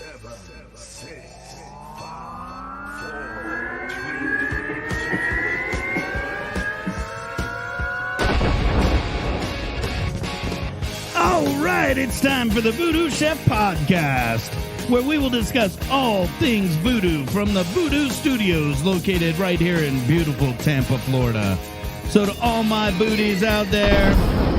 7, 6, 5, 4, 3, 2. All right, it's time for the VooDoo Chef podcast, where we will discuss all things voodoo from the VooDoo Studios located right here in beautiful Tampa, Florida. So to all my booties out there,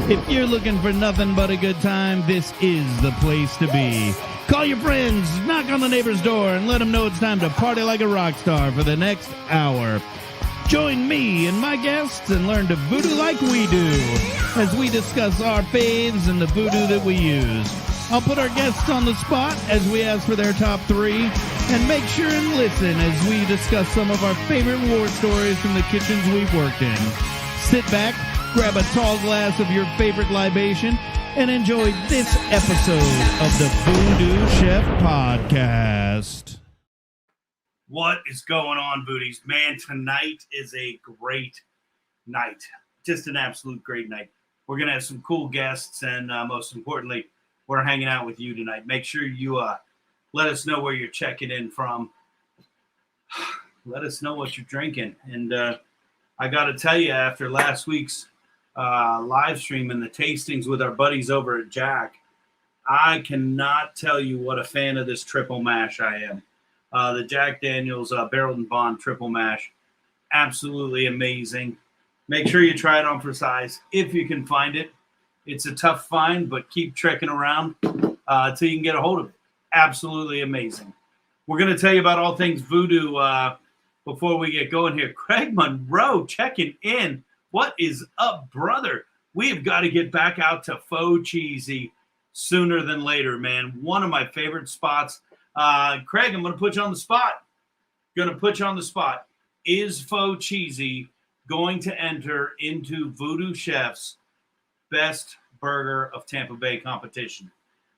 if you're looking for nothing but a good time, this is the place to be. Call your friends, knock on the neighbor's door, and let them know it's time to party like a rock star for the next hour. Join me and my guests and learn to VooDoo like we do as we discuss our faves and the voodoo that we use. I'll put our guests on the spot as we ask for their top 3, and make sure and listen as we discuss some of our favorite war stories from the kitchens we've worked in. Sit back, grab a tall glass of your favorite libation, and enjoy this episode of the VooDoo Chef podcast. What is going on, Booties? Man, tonight is a great night. Just an absolute great night. We're going to have some cool guests, and most importantly, we're hanging out with you tonight. Make sure you let us know where you're checking in from. Let us know what you're drinking. And I got to tell you, after last week's live stream and the tastings with our buddies over at Jack, I cannot tell you what a fan of this triple mash I am. The Jack Daniels Barrel and Bond triple mash, absolutely amazing. Make sure you try it on for size if you can find it. It's a tough find, but keep trekking around until you can get a hold of it. Absolutely amazing. We're going to tell you about all things voodoo before we get going here. Craig Monroe checking in. What is up, brother? We've got to get back out to Faux Cheesy sooner than later, man. One of my favorite spots. Craig, I'm going to put you on the spot. Is Faux Cheesy going to enter into VooDoo Chef's best burger of Tampa Bay competition?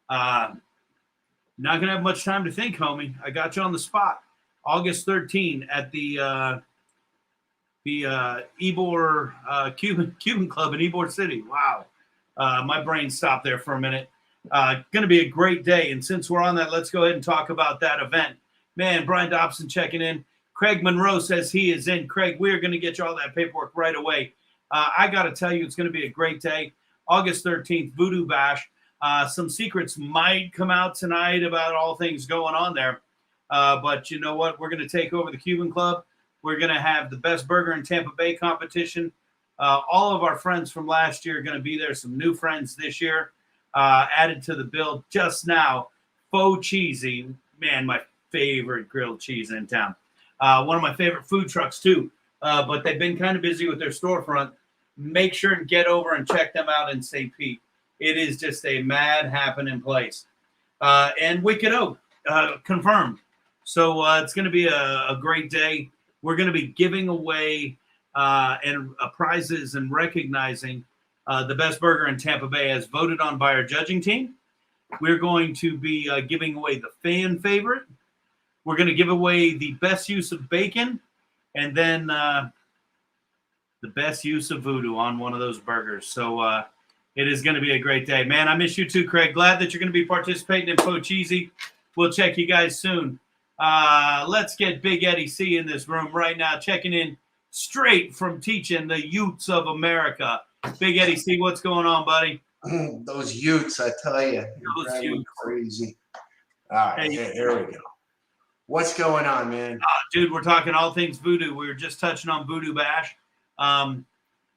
Not going to have much time to think, homie. I got you on the spot. August 13 at the Ybor Cuban Club in Ybor City. Wow. My brain stopped there for a minute. Going to be a great day. And since we're on that, let's go ahead and talk about that event. Man, Brian Dobson checking in. Craig Monroe says he is in. Craig, we're going to get you all that paperwork right away. I got to tell you, it's going to be a great day. August 13th, VooDoo Bash. Some secrets might come out tonight about all things going on there. But you know what? We're going to take over the Cuban Club. We're going to have the best burger in Tampa Bay competition. All of our friends from last year are going to be there. Some new friends this year added to the bill just now. Faux Cheesy, man, my favorite grilled cheese in town. One of my favorite food trucks too. But they've been kind of busy with their storefront. Make sure and get over and check them out in St. Pete. It is just a mad happening place. And Wicked Oak, confirmed. So it's going to be a great day. We're going to be giving away prizes and recognizing the best burger in Tampa Bay as voted on by our judging team. We're going to be giving away the fan favorite. We're going to give away the best use of bacon, and then the best use of voodoo on one of those burgers. So it is going to be a great day. Man, I miss you too, Craig. Glad that you're going to be participating in Faux Cheesy. We'll check you guys soon. Let's get Big Eddie C in this room right now, checking in straight from teaching the Utes of America. Big Eddie C, what's going on, buddy? Those Utes, I tell you. Those Utes. Crazy. All right, Hey. here we go. What's going on, man? Dude, we're talking all things voodoo. We were just touching on VooDoo Bash.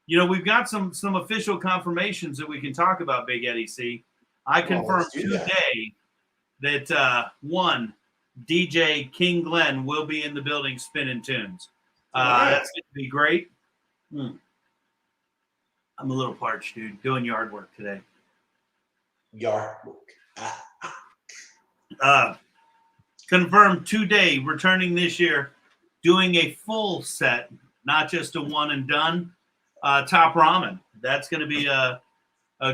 We've got some official confirmations that we can talk about, Big Eddie C. I confirmed today that one, DJ King Glenn will be in the building spinning tunes. That's going to be great. I'm a little parched, dude. Doing yard work today. Yard work. Confirmed today, returning this year, doing a full set, not just a one and done. Top Ramen. That's going to be a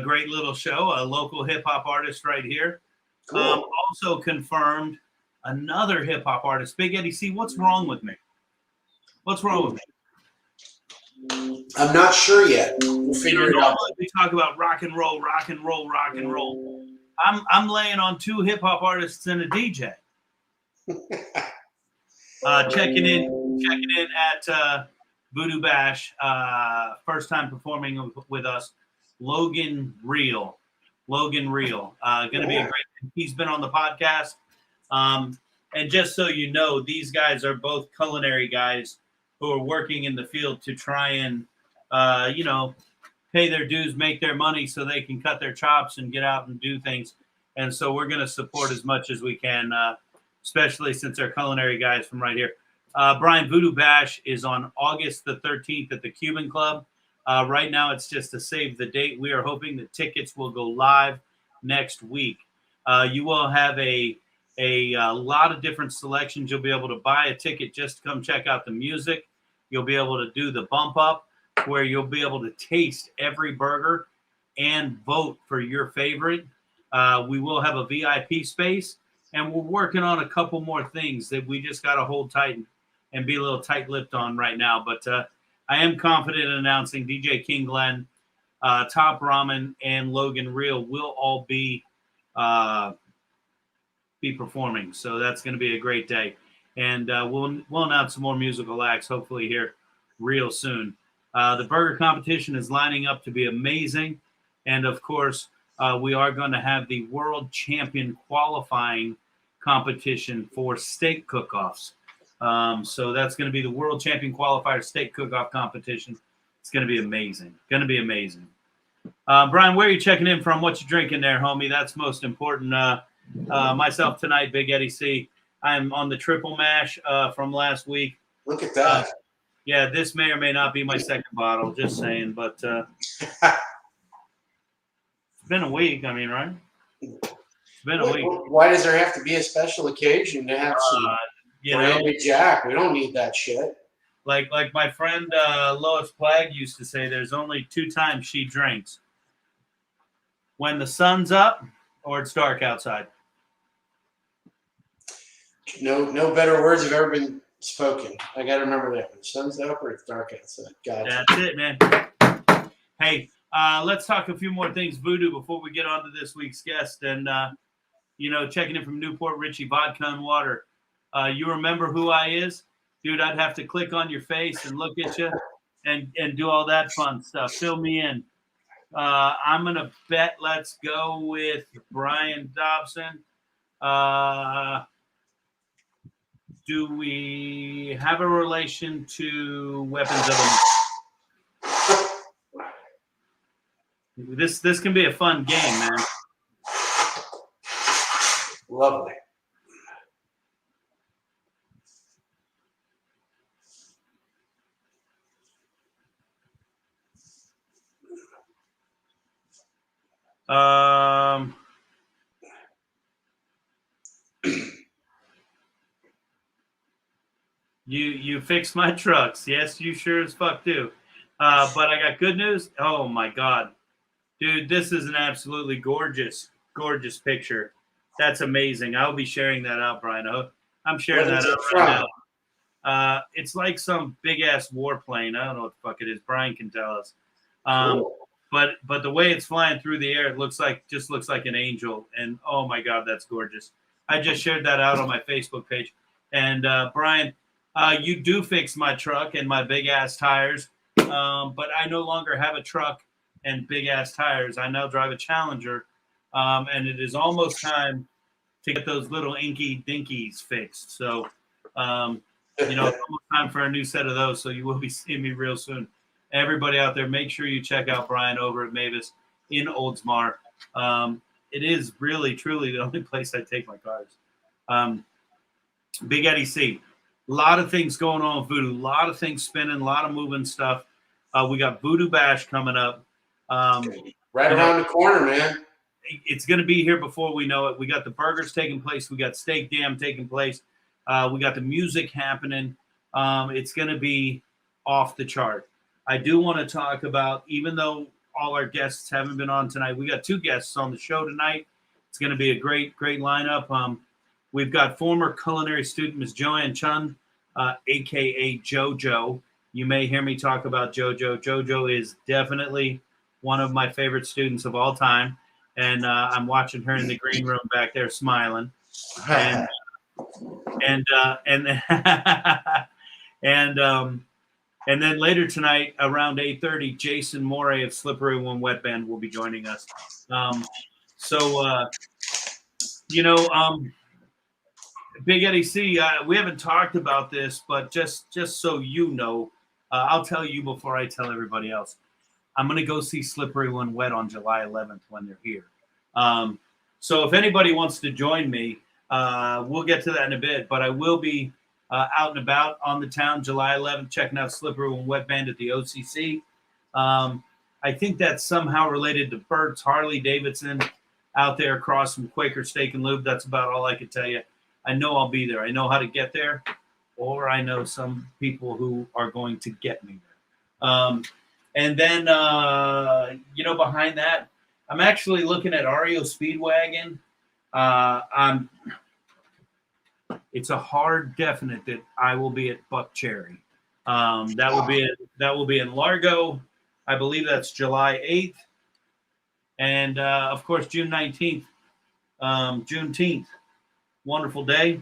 great little show. A local hip hop artist right here. Cool. Also confirmed another hip hop artist. Big Eddie C, what's wrong with me? What's wrong with me? I'm not sure yet. We'll figure it out. We talk about rock and roll. I'm laying on two hip hop artists and a DJ. Checking in at VooDoo Bash. First time performing with us, Logan Real. Going to be a great. He's been on the podcast. And just so you know, these guys are both culinary guys who are working in the field to try and, pay their dues, make their money so they can cut their chops and get out and do things. And so we're going to support as much as we can, especially since they're culinary guys from right here. Brian, VooDoo Bash is on August the 13th at the Cuban Club. Right now, it's just to save the date. We are hoping that tickets will go live next week. You will have a lot of different selections. You'll be able to buy a ticket just to come check out the music. You'll be able to do the bump up where you'll be able to taste every burger and vote for your favorite. We will have a VIP space, and we're working on a couple more things that we just got to hold tight and be a little tight-lipped on right now. But I am confident in announcing DJ King Glenn, Top Ramen, and Logan Real will all be performing. So that's going to be a great day. And we'll announce some more musical acts hopefully here real soon. The burger competition is lining up to be amazing. And, of course, we are going to have the world champion qualifying competition for steak cook-offs. So that's going to be the world champion qualifier steak cook-off competition. It's going to be amazing. Brian, where are you checking in from? What you drinking there, homie? That's most important. Myself tonight, Big Eddie C. I'm on the triple mash from last week. Look at that. Yeah, this may or may not be my second bottle, just saying. But it's been a week, I mean, right? It's been a week. Why does there have to be a special occasion to have some Brandy Jack? We don't need that shit. Like my friend Lois Plagg used to say, there's only two times she drinks. When the sun's up or it's dark outside. No better words have ever been spoken. I got to remember that. When the sun's up or it's dark outside. Gotcha. That's it, man. Hey, let's talk a few more things VooDoo before we get on to this week's guest. And, checking in from Newport Richie Vodka and Water. You remember who I is? Dude, I'd have to click on your face and look at you and do all that fun stuff. Fill me in. I'm going to bet let's go with Brian Dobson. Do we have a relation to weapons of abuse? This can be a fun game, man. Lovely. You fixed my trucks. Yes, you sure as fuck do. But I got good news. Oh my God, dude, this is an absolutely gorgeous picture. That's amazing. I'll be sharing that out, Brian. I'm sharing that out right now. It's like some big ass warplane. I don't know what the fuck it is. Brian can tell us. Cool. But the way it's flying through the air, it looks like an angel. And oh my God, that's gorgeous. I just shared that out on my Facebook page. And Brian, you do fix my truck and my big ass tires. But I no longer have a truck and big ass tires. I now drive a Challenger. And it is almost time to get those little inky dinkies fixed. So, it's almost time for a new set of those. So you will be seeing me real soon. Everybody out there, make sure you check out Brian over at Mavis in Oldsmar. It is really, truly the only place I take my cars. Big Eddie C. A lot of things going on with VooDoo. A lot of things spinning, a lot of moving stuff. We got VooDoo Bash coming up. Right around the corner, man. It's going to be here before we know it. We got the burgers taking place. We got Steak Dam taking place. We got the music happening. It's going to be off the chart. I do want to talk about, even though all our guests haven't been on tonight, we got two guests on the show tonight. It's going to be a great lineup. We've got former culinary student, Ms. Joann Chhun, a.k.a. JoJo. You may hear me talk about JoJo. JoJo is definitely one of my favorite students of all time. And I'm watching her in the green room back there smiling. And And and then later tonight around 8:30, Jason Morey of Slippery When Wet Band will be joining us. So Big Eddie C, we haven't talked about this, but just so you know, I'll tell you before I tell everybody else. I'm going to go see Slippery When Wet on July 11th when they're here. So if anybody wants to join me, we'll get to that in a bit, but I will be out and about on the town July 11th, checking out Slippery When Wet Band at the OCC. I think that's somehow related to Bert's Harley Davidson out there across from Quaker Steak and Lube. That's about all I can tell you. I know I'll be there. I know how to get there, or I know some people who are going to get me there. And then, behind that, I'm actually looking at REO Speedwagon. It's a hard definite that I will be at Buck Cherry. That will be in Largo. I believe that's July 8th. And, of course, June 19th, Juneteenth. Wonderful day.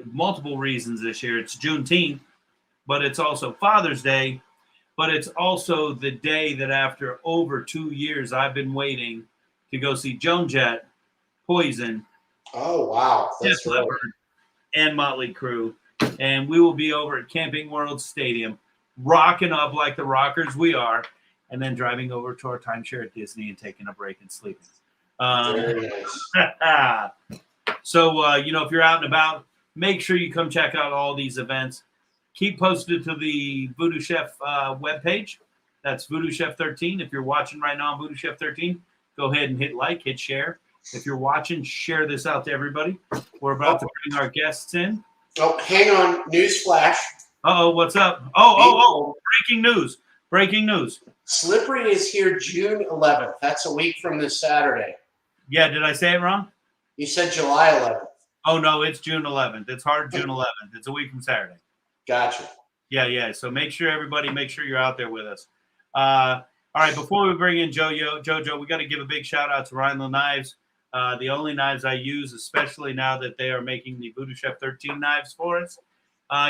Multiple reasons this year. It's Juneteenth, but it's also Father's Day, but it's also the day that after over 2 years I've been waiting to go see Joan Jett, Poison. Oh, wow. That's right. And Motley Crue. And we will be over at Camping World Stadium, rocking up like the rockers we are, and then driving over to our timeshare at Disney and taking a break and sleeping. Very nice. So, if you're out and about, make sure you come check out all these events. Keep posted to the VooDoo Chef webpage. That's VooDoo Chef 13. If you're watching right now on VooDoo Chef 13, go ahead and hit like, hit share. If you're watching, share this out to everybody. We're about to bring our guests in. Oh, hang on. News flash. Uh-oh, what's up? Oh, breaking news. Breaking news. Slippery is here June 11th. That's a week from this Saturday. Yeah, did I say it wrong? You said July 11th. Oh, no, it's June 11th. It's hard June 11th. It's a week from Saturday. Gotcha. Yeah. So make sure you're out there with us. All right, before we bring in Jojo, we got to give a big shout out to Rhineland Knives. The only knives I use, especially now that they are making the VooDoo Chef 13 knives for us.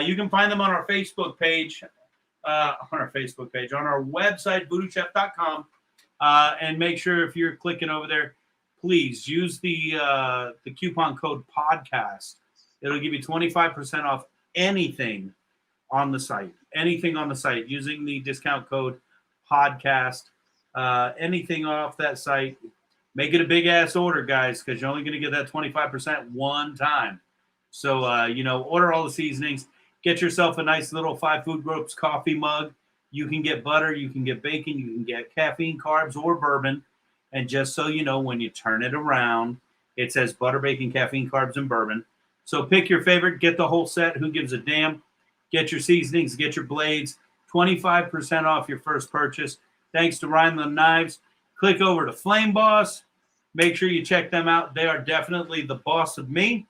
You can find them on our Facebook page, on our website, VooDooChef.com. And make sure if you're clicking over there, please use the coupon code podcast. It'll give you 25% off anything on the site. Anything on the site using the discount code podcast. Anything off that site. Make it a big ass order, guys, because you're only going to get that 25% one time. So, order all the seasonings. Get yourself a nice little 5 Food Groups coffee mug. You can get butter, you can get bacon, you can get caffeine, carbs, or bourbon. And just so you know, when you turn it around, it says butter, bacon, caffeine, carbs, and bourbon. So pick your favorite, get the whole set. Who gives a damn? Get your seasonings, get your blades. 25% off your first purchase. Thanks to Rhineland Knives. Click over to Flame Boss. Make sure you check them out. They are definitely the boss of me.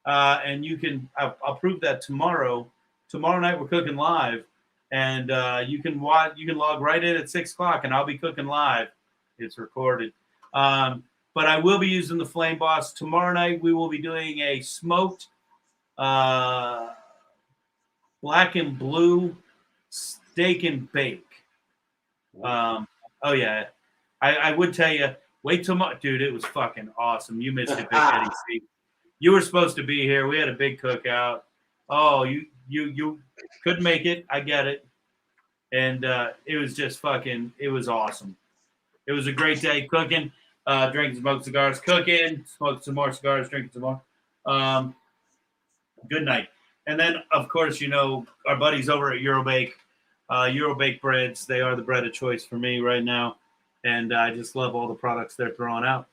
And you can, I'll prove that tomorrow. Tomorrow night we're cooking live. And you can log right in at 6 o'clock and I'll be cooking live. It's recorded. But I will be using the Flame Boss. Tomorrow night we will be doing a smoked black and blue steak and bake. I would tell you, wait till dude, it was fucking awesome. You missed it, Big Eddie C. You were supposed to be here. We had a big cookout. Oh, you couldn't make it. I get it. And it was just it was awesome. It was a great day cooking, drinking, smoking cigars, cooking, smoking some more cigars, drinking some more. Good night. And then, of course, our buddies over at Eurobake, Eurobake breads. They are the bread of choice for me right now. And I just love all the products they're throwing out.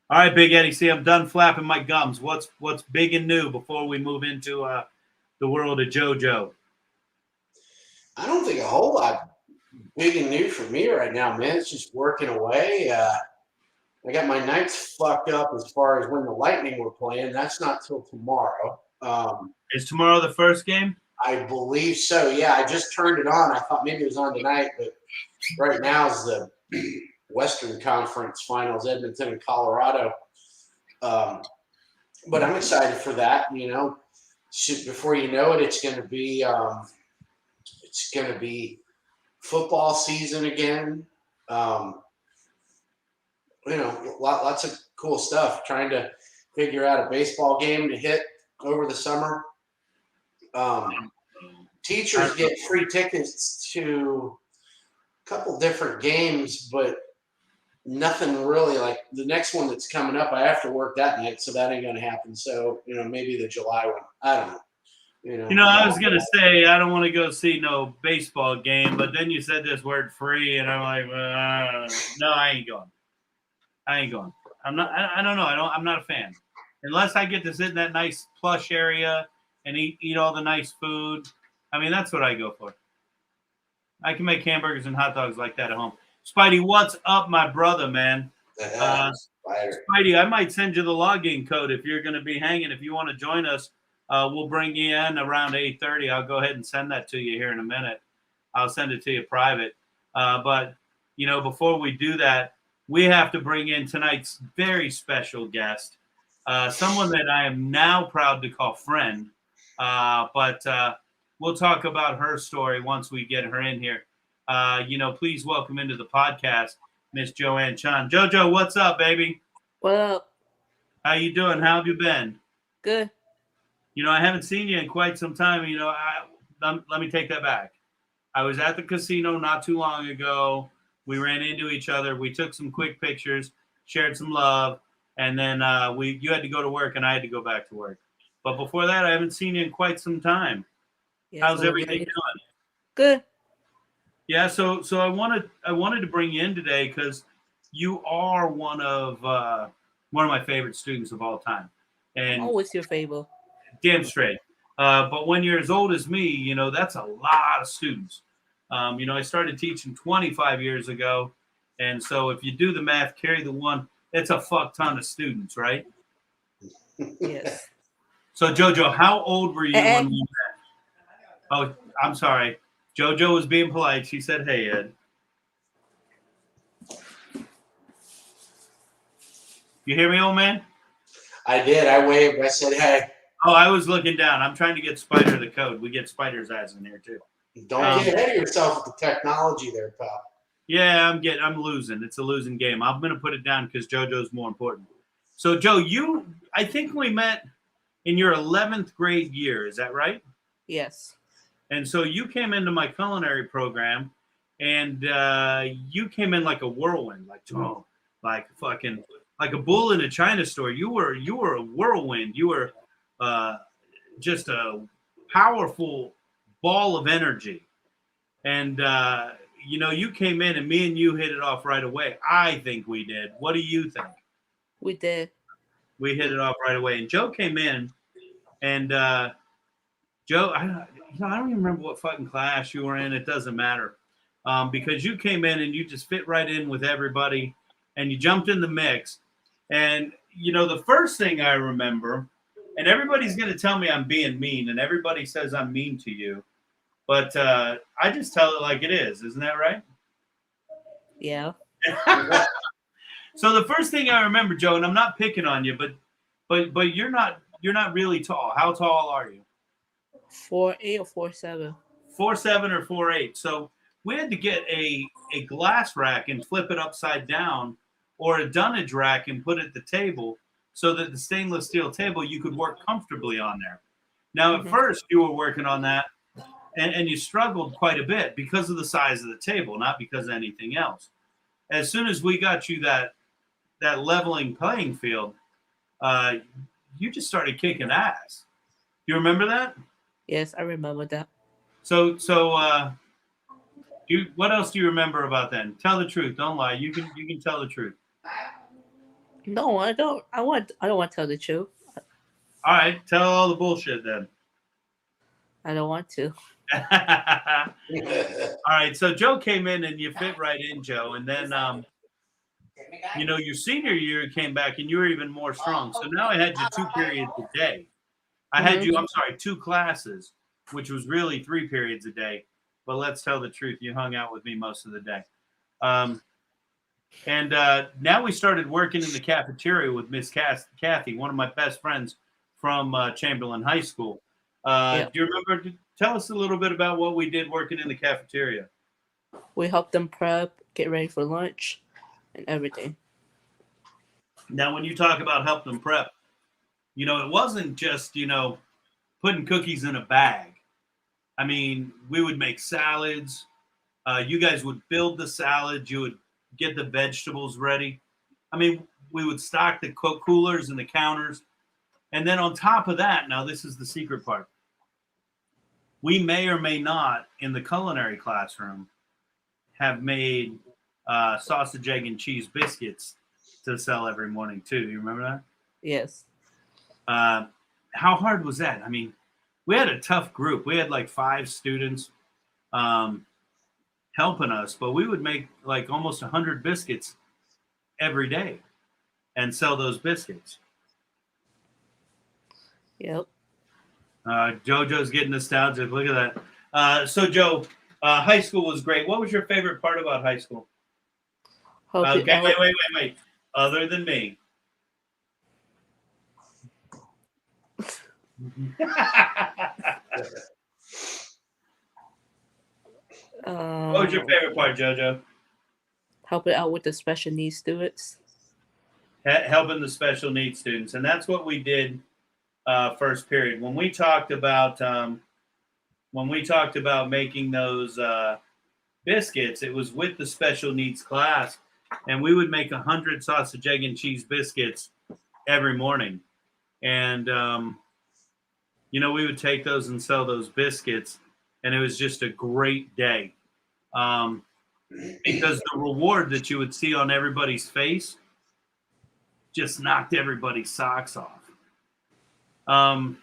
All right, Big Eddie, see, I'm done flapping my gums. What's big and new before we move into the world of JoJo? I don't think a whole lot big and new for me right now, man. It's just working away. I got my nights fucked up as far as when the Lightning were playing. That's not till tomorrow. Is tomorrow the first game? I believe so. Yeah, I just turned it on. I thought maybe it was on tonight, but right now is the Western Conference Finals, Edmonton and Colorado. But I'm excited for that. Before you know it, it's going to be football season again. Lots of cool stuff. Trying to figure out a baseball game to hit over the summer. Teachers get free tickets to a couple different games, but nothing really like the next one that's coming up. I have to work that night, so that ain't going to happen. So, maybe the July one. I don't know. I was gonna say I don't want to go see no baseball game, but then you said this word "free," and I'm like, no, I ain't going. I'm not. I don't know. I'm not a fan unless I get to sit in that nice plush area and eat all the nice food. I mean, that's what I go for. I can make hamburgers and hot dogs like that at home. Spidey, what's up, my brother, man? Spidey, I might send you the login code if you're going to be hanging. If you want to join us, we'll bring you in around 8:30. I'll go ahead and send that to you here in a minute. I'll send it to you private. But, before we do that, we have to bring in tonight's very special guest, someone that I am now proud to call friend. But we'll talk about her story once we get her in here. Please welcome into the podcast, Miss Joann Chhun. Jojo, what's up, baby? What up? How you doing? How have you been? Good. I haven't seen you in quite some time. Let me take that back. I was at the casino not too long ago. We ran into each other. We took some quick pictures, shared some love, and then you had to go to work and I had to go back to work. But before that, I haven't seen you in quite some time. Yes, How's everything going? Good. Yeah, so I wanted to bring you in today because you are one of my favorite students of all time. And I'm always your favorite. Damn straight. But when you're as old as me, that's a lot of students. I started teaching 25 years ago. And so if you do the math, carry the one, it's a fuck ton of students, right? Yes. So, Jojo, how old were you when we met? Oh, I'm sorry. Jojo was being polite. She said, hey, Ed. You hear me, old man? I did. I waved. I said, hey. Oh, I was looking down. I'm trying to get Spider the code. We get Spider's ass in here, too. Don't get ahead of yourself with the technology there, pal. Yeah, I'm losing. It's a losing game. I'm going to put it down because JoJo's more important. So, Joe, I think we met in your 11th grade year. Is that right? Yes. And so you came into my culinary program, and you came in like a whirlwind, like a bull in a china store. You were a whirlwind. You were just a powerful ball of energy. And, you came in and me and you hit it off right away. I think we did. What do you think? We did. We hit it off right away. And Joe came in and Joe, I don't even remember what fucking class you were in. It doesn't matter. Because you came in and you just fit right in with everybody and you jumped in the mix. And, the first thing I remember, and everybody's going to tell me I'm being mean, and everybody says I'm mean to you, but I just tell it like it is. Isn't that right? Yeah. So the first thing I remember, Joe, and I'm not picking on you, but you're not really tall. How tall are you? 4'8" or 4'7". 4'7" or 4'8". So we had to get a glass rack and flip it upside down, or a dunnage rack and put it at the table, so that the stainless steel table you could work comfortably on there. Now, at first, you were working on that, and you struggled quite a bit because of the size of the table, not because of anything else. As soon as we got you that leveling playing field, you just started kicking ass. You remember that? Yes, I remember that. So what else do you remember about then? Tell the truth. Don't lie. You can tell the truth. No, I don't. I don't want to tell the truth. All right, tell all the bullshit then. I don't want to. All right, so Joe came in and you fit right in, Joe, and then your senior year you came back and you were even more strong. So now I had you 2 periods a day. I had you, 2 classes, which was really 3 periods a day. But let's tell the truth, you hung out with me most of the day. And now we started working in the cafeteria with Miss Kathy, one of my best friends from Chamberlain High School. Yeah. Do you remember? Tell us a little bit about what we did working in the cafeteria. We helped them prep, get ready for lunch, and everything. Now, when you talk about help them prep, it wasn't just, putting cookies in a bag. I mean, we would make salads. You guys would build the salads. You would get the vegetables ready. I mean, we would stock the coolers and the counters. And then on top of that, now this is the secret part. We may or may not, in the culinary classroom, have made sausage, egg, and cheese biscuits to sell every morning too. You remember that? Yes. How hard was that? I mean, we had a tough group. We had like 5 students helping us, but we would make like almost 100 biscuits every day and sell those biscuits. Yep. JoJo's getting nostalgic. Look at that. So Joe, high school was great. What was your favorite part about high school? Okay, wait. Other than me. What was your favorite part, JoJo? Helping out with the special needs students. Helping the special needs students, and that's what we did first period. When we talked about making those biscuits, it was with the special needs class, and we would make 100 sausage, egg, and cheese biscuits every morning, and we would take those and sell those biscuits, and it was just a great day. Because the reward that you would see on everybody's face just knocked everybody's socks off. Now,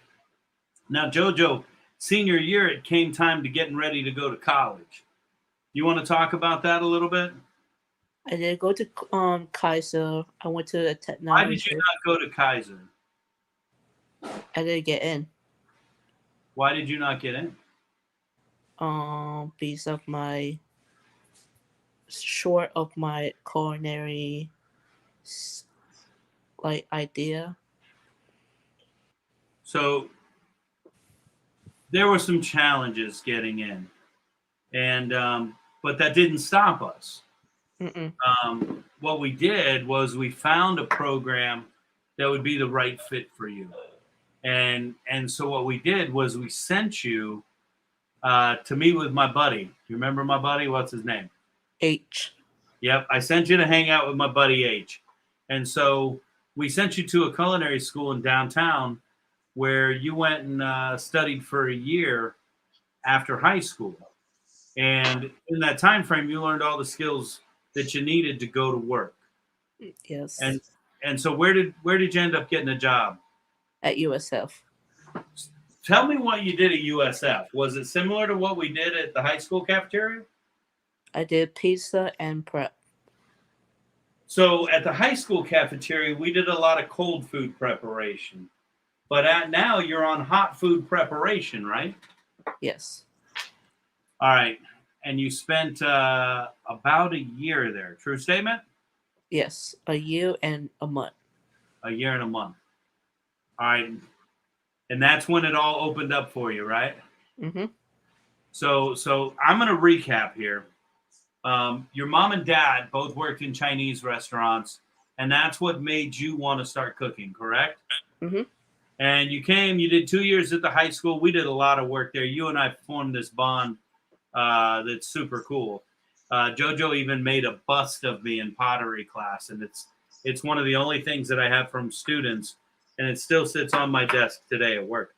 JoJo, senior year, it came time to getting ready to go to college. You want to talk about that a little bit? I did go to Kaiser. I went to the technology. Why did you not go to Kaiser? I didn't get in. Why did you not get in? Because of my short of my culinary idea. So there were some challenges getting in, and but that didn't stop us. What we did was we found a program that would be the right fit for you, and so what we did was we sent you to meet with my buddy. You remember my buddy? What's his name? H. Yep, I sent you to hang out with my buddy H. And so we sent you to a culinary school in downtown where you went and studied for a year after high school. And in that time frame, you learned all the skills that you needed to go to work. Yes. And so where did you end up getting a job? At USF. Tell me what you did at USF. Was it similar to what we did at the high school cafeteria? I did pizza and prep. So at the high school cafeteria, we did a lot of cold food preparation. But now you're on hot food preparation, right? Yes. All right. And you spent about a year there. True statement? Yes. A year and a month. A year and a month. All right. And that's when it all opened up for you, right? Mm-hmm. So I'm going to recap here. Your mom and dad both worked in Chinese restaurants, and that's what made you want to start cooking, correct? Mm-hmm. And you did 2 years at the high school. We did a lot of work there. You and I formed this bond that's super cool. JoJo even made a bust of me in pottery class, and it's one of the only things that I have from students, and it still sits on my desk today at work.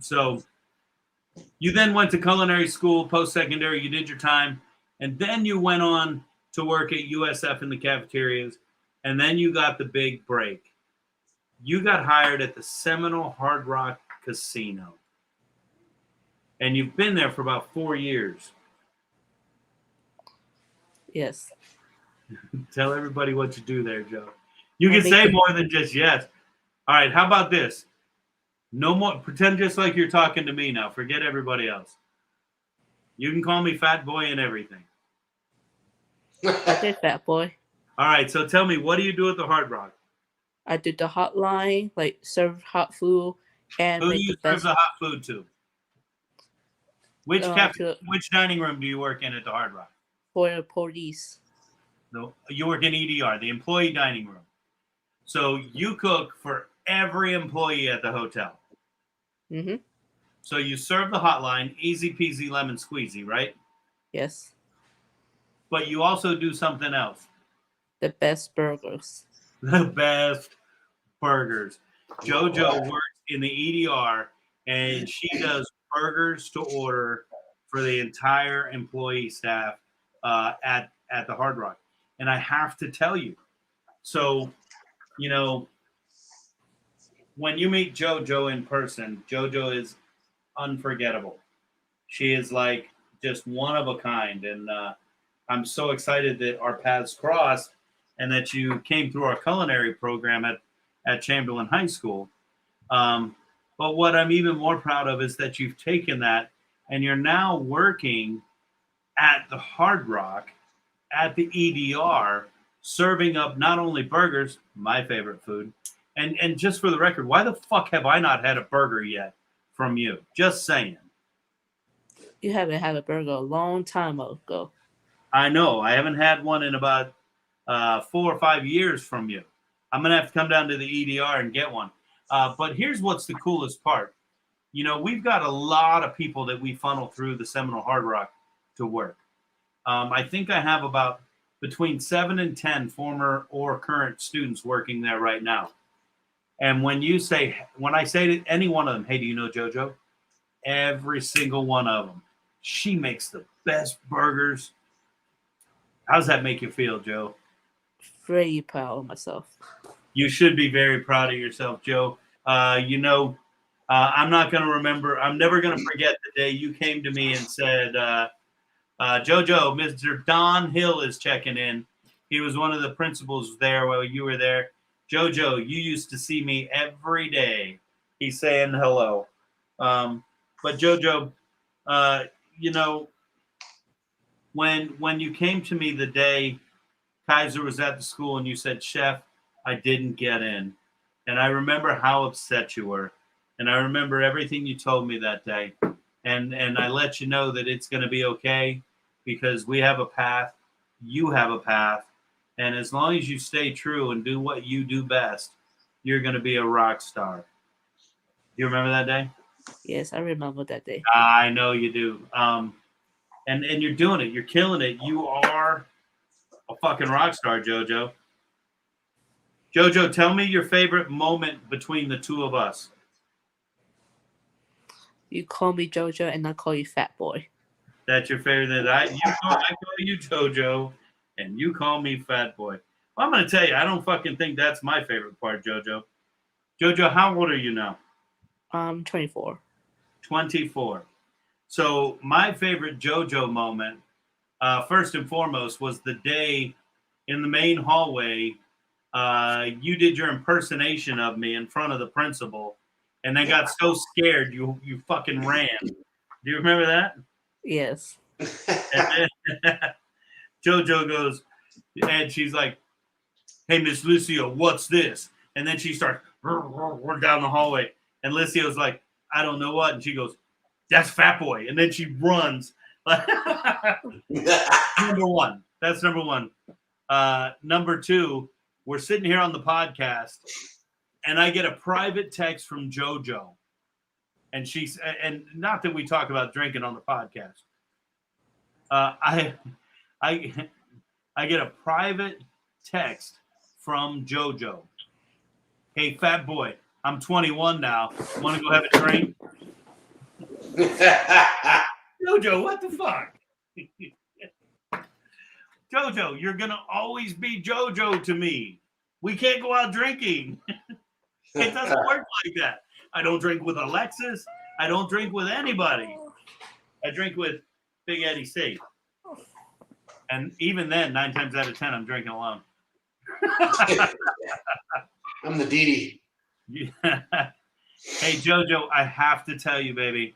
So you then went to culinary school, post-secondary, you did your time, and then you went on to work at USF in the cafeterias, and then you got the big break. You got hired at the Seminole Hard Rock Casino, and you've been there for about 4 years. Yes. Tell everybody what you do there, Joe. You can say more than just yes. All right, how about this? No more. Pretend just like you're talking to me now. Forget everybody else. You can call me fat boy and everything. Okay, fat boy. All right, so tell me, what do you do at the Hard Rock? I did the hotline, like serve hot food and Who do make you the serve best. the hot food to? Which To, which dining room do you work in at the Hard Rock? for the police. No, you work in EDR, the employee dining room. So you cook for every employee at the hotel. Mm-hmm. So you serve the hotline, easy peasy lemon squeezy, right? Yes. But you also do something else. The best burgers. The best burgers. JoJo works in the EDR and she does burgers to order for the entire employee staff at the Hard Rock. And I have to tell you, so, you know, when you meet JoJo in person, JoJo is unforgettable. She is like just one of a kind. And I'm so excited that our paths crossed and that you came through our culinary program at Chamberlain High School. But what I'm even more proud of is that you've taken that and you're now working at the Hard Rock, at the EDR, serving up not only burgers, my favorite food, and just for the record, why the fuck have I not had a burger yet from you? Just saying. You haven't had a burger a long time ago. I know. I haven't had one in about 4 or 5 years from you. I'm going to have to come down to the EDR and get one. But here's what's the coolest part. You know, we've got a lot of people that we funnel through the Seminole Hard Rock to work. I think I have about between 7 and 10 former or current students working there right now. And when I say to any one of them, hey, do you know JoJo? Every single one of them. She makes the best burgers. How does that make you feel, Joe? Very proud of myself. You should be very proud of yourself, Joe. I'm not going to remember. I'm never going to forget the day you came to me and said, JoJo, Mr. Don Hill is checking in. He was one of the principals there while you were there. JoJo, you used to see me every day. He's saying hello. But JoJo, you know, when you came to me the day Kaiser was at the school and you said, Chef, I didn't get in. And I remember how upset you were. And I remember everything you told me that day. And I let you know that it's going to be okay because we have a path. You have a path. And as long as you stay true and do what you do best, you're going to be a rock star. Do you remember that day? Yes, I remember that day. I know you do. And you're doing it. You're killing it. You are a fucking rock star, JoJo. JoJo, tell me your favorite moment between the two of us. You call me JoJo and I call you Fat Boy. That's your favorite. I call you JoJo and you call me Fat Boy. Well, I'm going to tell you, I don't fucking think that's my favorite part, JoJo. JoJo, how old are you now? 24. 24. So my favorite JoJo moment, first and foremost, was the day in the main hallway. You did your impersonation of me in front of the principal, and then got so scared you fucking ran. Do you remember that? Yes. And then JoJo goes, and she's like, "Hey, Miss Lucio, what's this?" And then she starts down the hallway, and Lucio's like, "I don't know what," and she goes, "That's Fat Boy," and then she runs. Number one. That's number one. Number two, we're sitting here on the podcast, and I get a private text from JoJo, and and not that we talk about drinking on the podcast. I get a private text from JoJo. Hey, Fat Boy, I'm 21 now. Want to go have a drink? JoJo, what the fuck? JoJo, you're going to always be JoJo to me. We can't go out drinking. It doesn't work like that. I don't drink with Alexis. I don't drink with anybody. I drink with Big Eddie C. And even then, 9 times out of 10, I'm drinking alone. I'm the Didi. Hey, JoJo, I have to tell you, baby,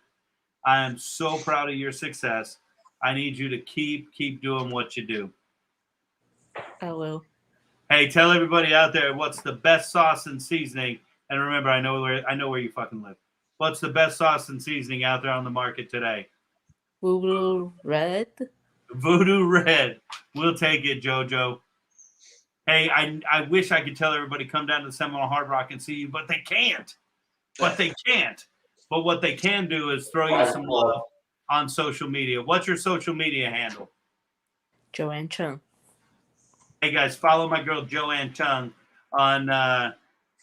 I am so proud of your success. I need you to keep doing what you do. I will. Hey, tell everybody out there what's the best sauce and seasoning. And remember, I know where you fucking live. What's the best sauce and seasoning out there on the market today? VooDoo Red. VooDoo Red. We'll take it, JoJo. Hey, I wish I could tell everybody come down to the Seminole Hard Rock and see you, but they can't. But what they can do is throw you some love on social media. What's your social media handle? Joann Chhun. Hey, guys, follow my girl Joann Chhun on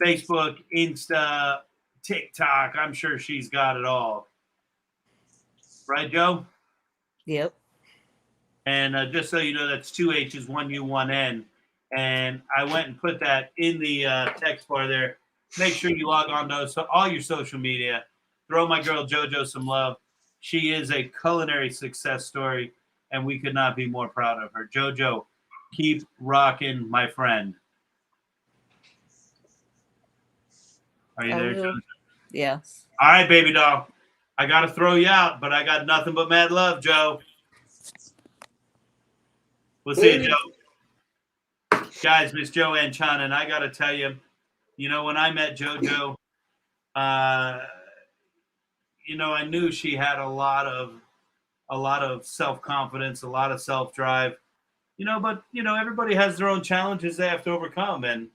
Facebook, Insta, TikTok. I'm sure she's got it all. Right, Joe? Yep. And just so you know, that's 2 H's, 1 U, 1 N. And I went and put that in the text bar there. Make sure you log on to all your social media. Throw my girl JoJo some love. She is a culinary success story, and we could not be more proud of her. JoJo, keep rocking, my friend. Are you there, JoJo? Yes. All right, baby doll. I got to throw you out, but I got nothing but mad love, Joe. We'll see you, Joe. Guys, Miss Joann Chhun, and I got to tell you, when I met JoJo, I knew she had a lot of self-confidence, a lot of self-drive, but everybody has their own challenges they have to overcome, and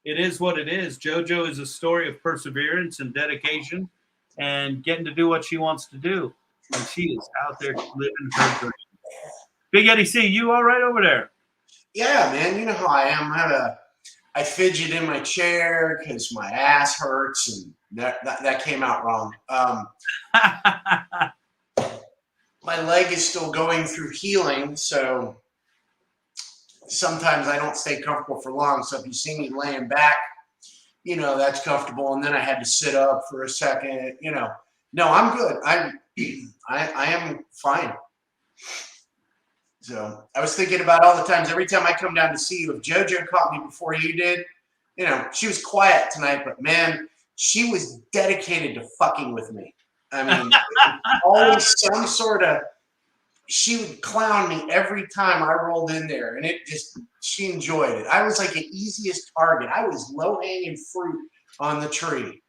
it is what it is. JoJo is a story of perseverance and dedication and getting to do what she wants to do. And she is out there living her dream. Big Eddie C, you all right over there? Yeah, man. You know how I am. I fidget in my chair because my ass hurts, and that came out wrong. My leg is still going through healing, so sometimes I don't stay comfortable for long. So if you see me laying back, that's comfortable. And then I had to sit up for a second. No, I'm good. I am fine. So I was thinking about all the times, every time I come down to see you, if JoJo caught me before you did, she was quiet tonight, but man, she was dedicated to fucking with me. I mean, always some sort of, she would clown me every time I rolled in there, and she enjoyed it. I was like the easiest target. I was low-hanging fruit on the tree.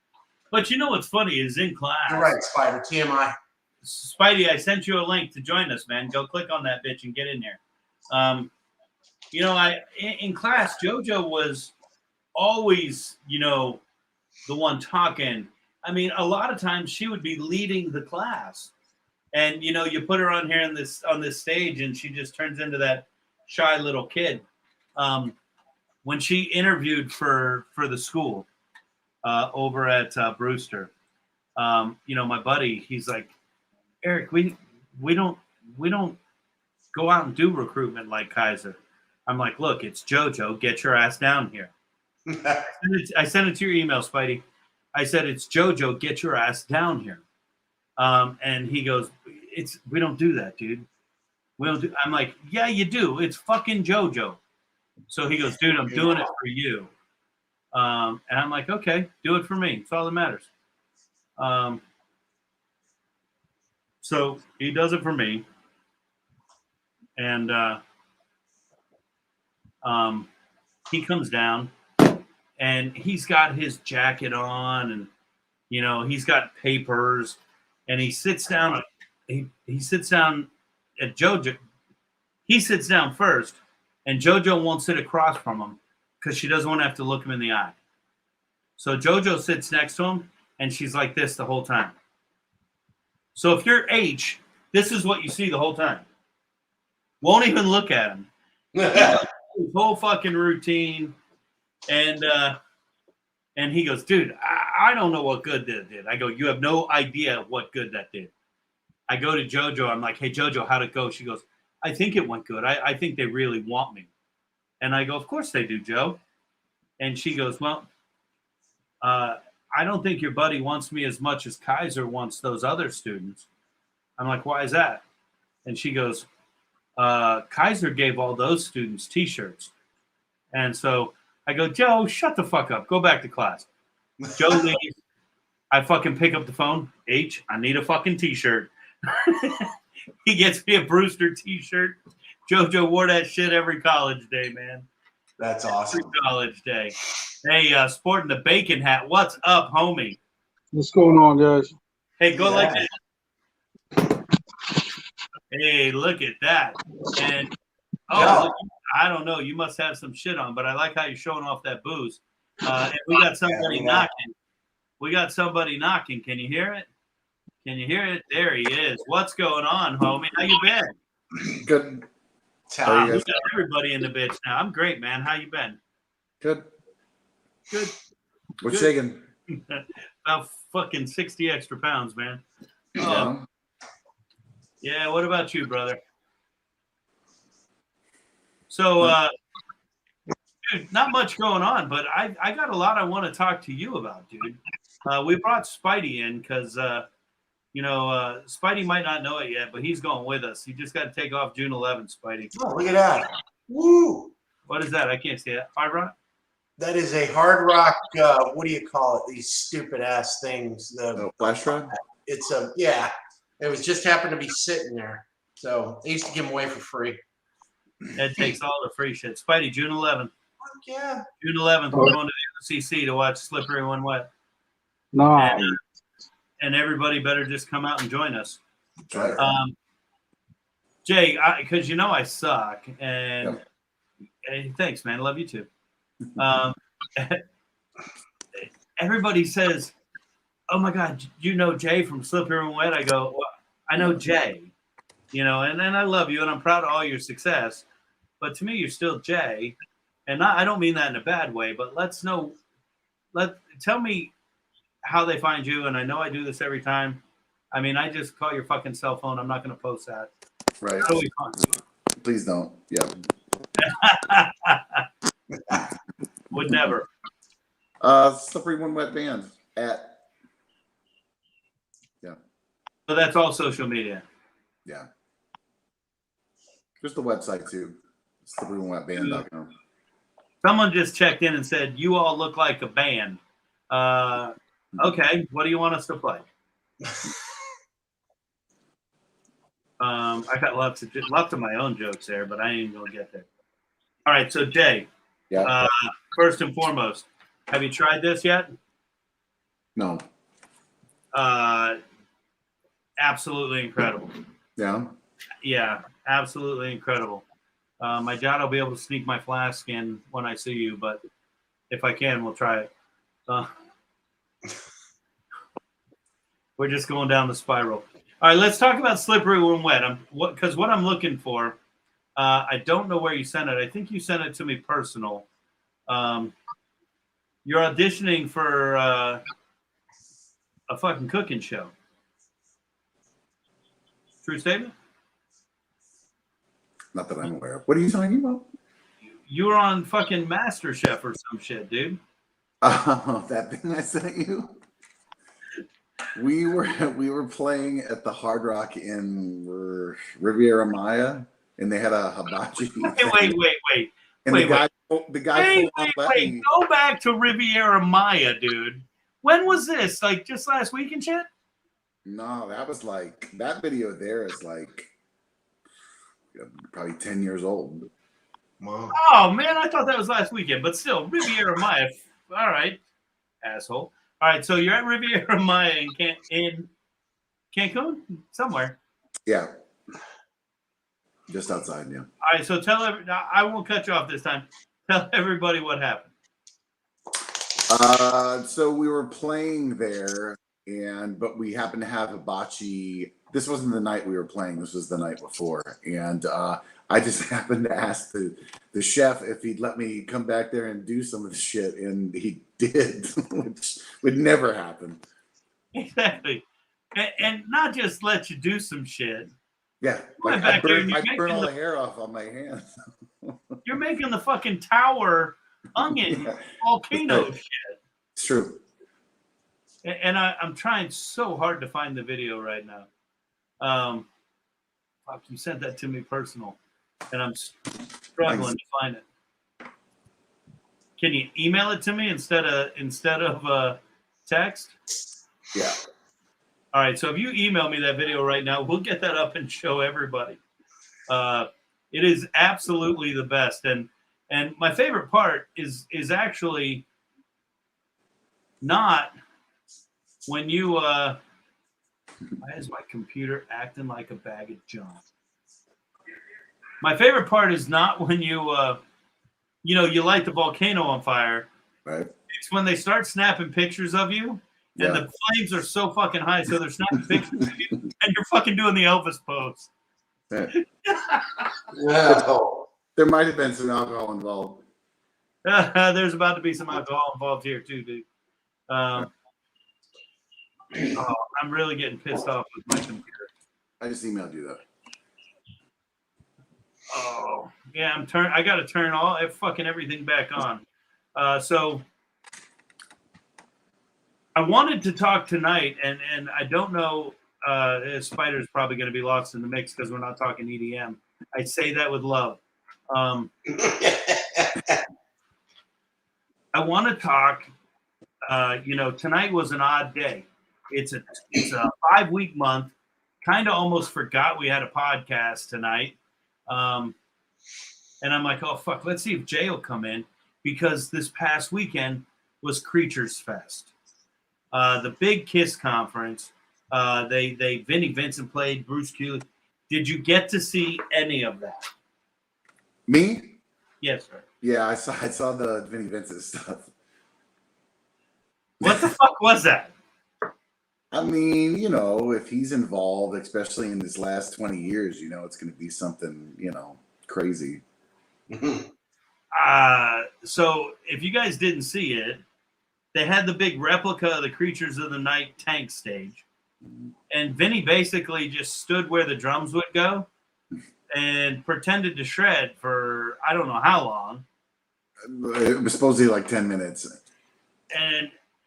But what's funny is in class. You're right, Spider, TMI. Spidey, I sent you a link to join us, man. Go click on that bitch and get in there. In class, JoJo was always, the one talking. I mean, a lot of times she would be leading the class, and you put her on here on this stage, and she just turns into that shy little kid. When she interviewed for the school over at Brewster, my buddy, he's like, Erik, we don't go out and do recruitment like Kaiser. I'm like, look, it's JoJo. Get your ass down here. I sent it to your email, Spidey. I said, it's JoJo. Get your ass down here. And he goes, we don't do that, dude. We don't do. I'm like, yeah, you do. It's fucking JoJo. So he goes, dude, I'm doing it for you. And I'm like, okay, do it for me. It's all that matters. So he does it for me. And he comes down, and he's got his jacket on, and he's got papers, and he sits down. He sits down at JoJo. He sits down first, and JoJo won't sit across from him because she doesn't want to have to look him in the eye. So JoJo sits next to him, and she's like this the whole time. So if you're H, this is what you see the whole time. Won't even look at him. His whole fucking routine. And he goes, dude, I don't know what good that did. I go, you have no idea what good that did. I go to JoJo. I'm like, hey, JoJo, how'd it go? She goes, I think it went good. I think they really want me. And I go, of course they do, Joe. And she goes, well, I don't think your buddy wants me as much as Kaiser wants those other students. I'm like, why is that? And she goes, Kaiser gave all those students T-shirts. And so I go, Joe, shut the fuck up. Go back to class. Joe leaves. I fucking pick up the phone. H, I need a fucking T-shirt. He gets me a Brewster T-shirt. JoJo wore that shit every college day, man. That's awesome. Every college day. Hey, sporting the bacon hat. What's up, homie? What's going on, guys? Hey, go like this. Hey, look at that. And look, I don't know. You must have some shit on, but I like how you're showing off that booze. And we got somebody knocking. We got somebody knocking. Can you hear it? Can you hear it? There he is. What's going on, homie? How you been? Good. Tom. We got everybody in the bitch now. I'm great, man. How you been? Good. Good. What's shaking? About fucking 60 extra pounds, man. Yeah. Yeah, what about you, brother? So, dude, not much going on, but I got a lot I want to talk to you about, dude. We brought Spidey in because, Spidey might not know it yet, but he's going with us. He just got to take off June 11th, Spidey. Oh, look at that. Woo! What is that? I can't see that. Hard Rock? That is a Hard Rock, what do you call it? These stupid ass things. Flash drive? It's yeah. It was just happened to be sitting there. So they used to give them away for free. Ed takes all the free shit. Spidey, June 11th. Yeah. June 11th, we're going to the OCC to watch Slippery When Wet. No. And everybody better just come out and join us. Right. Jay, because I suck. And hey, thanks, man. Love you too. Everybody says, "Oh my God, you know Jay from Slippery When Wet?" I go, well, "I know Jay, and I love you, and I'm proud of all your success. But to me, you're still Jay, and I don't mean that in a bad way. But tell me how they find you. And I know I do this every time. I mean, I just call your fucking cell phone. I'm not going to post that. Right. How do we find you? Please don't. Yeah. Would never. Slippery When Wet Band at. Yeah. So that's all social media. Yeah. There's the website too. SlipperyWhenWetBand.com. Someone just checked in and said, "You all look like a band." Okay, what do you want us to play? I got lots of my own jokes there, but I ain't gonna get there. All right, so Jay. Yeah. First and foremost, have you tried this yet? No. Absolutely incredible. Yeah. Yeah, absolutely incredible. My dad will be able to sneak my flask in when I see you, but if I can, we'll try it. We're just going down the spiral. All right, let's talk about Slippery When Wet. Because what I'm looking for, I don't know where you sent it. I think you sent it to me personal. You're auditioning for a fucking cooking show. True statement? Not that I'm aware of. What are you talking about? You were on fucking MasterChef or some shit, dude. That thing I sent you. We were playing at the Hard Rock in Riviera Maya, and they had a hibachi. Wait. And the guy Wait. Go back to Riviera Maya, dude. When was this? Like just last week and shit? No, that video there is probably 10 years old. Wow. Oh man, I thought that was last weekend, but still, Riviera Maya. All right, asshole. All right, so you're at Riviera Maya in Cancun, somewhere. Yeah, just outside. Yeah. All right, so I won't cut you off this time. Tell everybody what happened. So we were playing there, but we happened to have hibachi. This wasn't the night we were playing. This was the night before, and I just happened to ask the chef if he'd let me come back there and do some of the shit, and he did, which would never happen. Exactly, and not just let you do some shit. Yeah, like I burn all the hair off on my hands. You're making the fucking tower onion volcano shit. It's true. And I'm trying so hard to find the video right now. Fuck, you sent that to me personal, and I'm struggling to find it. Can you email it to me instead of text? Yeah. All right. So if you email me that video right now, we'll get that up and show everybody. It is absolutely the best. And my favorite part is actually not when you why is my computer acting like a bag of junk? My favorite part is not when you you light the volcano on fire. Right. It's when they start snapping pictures of you and the flames are so fucking high, so they're snapping pictures of you and you're fucking doing the Elvis pose. No. There might have been some alcohol involved. There's about to be some alcohol involved here too, dude. I'm really getting pissed off with my computer. I just emailed you that. Oh, yeah, I got to turn fucking everything back on. So I wanted to talk tonight, and I don't know. Spider's probably going to be lost in the mix because we're not talking EDM. I say that with love. I want to talk. Tonight was an odd day. It's a 5-week month. Kind of almost forgot we had a podcast tonight. And I'm like, oh fuck, let's see if Jay will come in, because this past weekend was Creatures Fest, the big Kiss conference. Vinnie Vincent played, Bruce Kulick. Did you get to see any of that? Me? Yes, sir. Yeah, I saw the Vinnie Vincent stuff. What the fuck was that? I mean, if he's involved, especially in this last 20 years, it's going to be something, crazy. So if you guys didn't see it, they had the big replica of the Creatures of the Night tank stage. And Vinny basically just stood where the drums would go and pretended to shred for I don't know how long. It was supposedly like 10 minutes.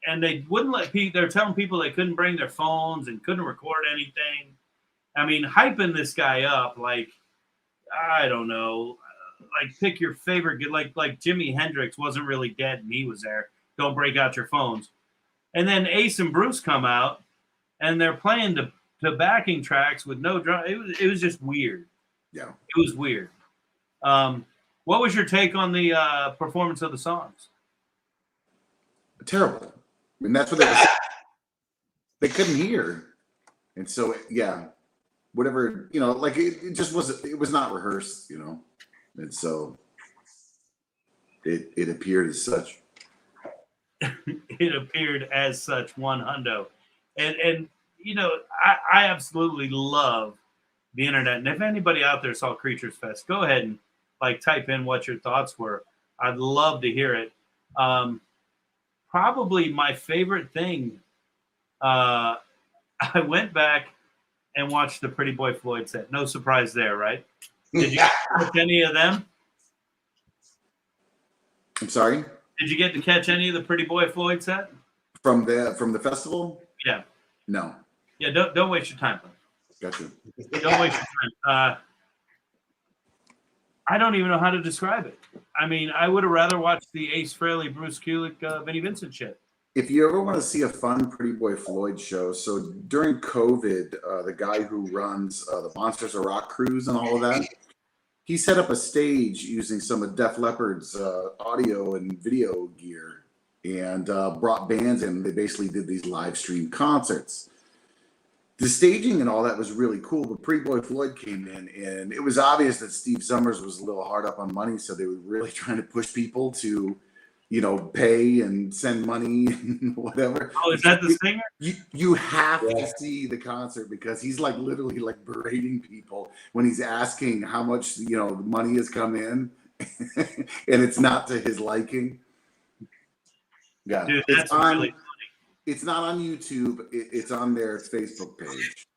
And they wouldn't let people, they're telling people they couldn't bring their phones and couldn't record anything. I mean, hyping this guy up like, I don't know, like pick your favorite, like Jimi Hendrix wasn't really dead and he was there. Don't break out your phones. And then Ace and Bruce come out and they're playing the backing tracks with no drum. It was just weird. Yeah. It was weird. What was your take on the performance of the songs? Terrible. I mean, that's what they couldn't hear. And so, yeah, whatever, like it just it was not rehearsed, And so it appeared as such. It appeared as such, one hundo. And I absolutely love the internet. And if anybody out there saw Creatures Fest, go ahead and type in what your thoughts were. I'd love to hear it. Probably my favorite thing. I went back and watched the Pretty Boy Floyd set. No surprise there, right? Did you catch any of them? I'm sorry? Did you get to catch any of the Pretty Boy Floyd set? From the festival? Yeah. No. Yeah, don't waste your time. Gotcha. Don't waste your time. I don't even know how to describe it. I mean, I would have rather watched the Ace Frehley, Bruce Kulick, Vinnie Vincent shit. If you ever want to see a fun Pretty Boy Floyd show, so during COVID, the guy who runs the Monsters of Rock cruise and all of that, he set up a stage using some of Def Leppard's audio and video gear and brought bands in. They basically did these live stream concerts. The staging and all that was really cool, but Pretty Boy Floyd came in, and it was obvious that Steve Summers was a little hard up on money, so they were really trying to push people to, pay and send money and whatever. Oh, is that the singer? You have to see the concert because he's literally berating people when he's asking how much the money has come in, and it's not to his liking. Yeah, dude, that's really funny. It's not on YouTube. It's on their Facebook page.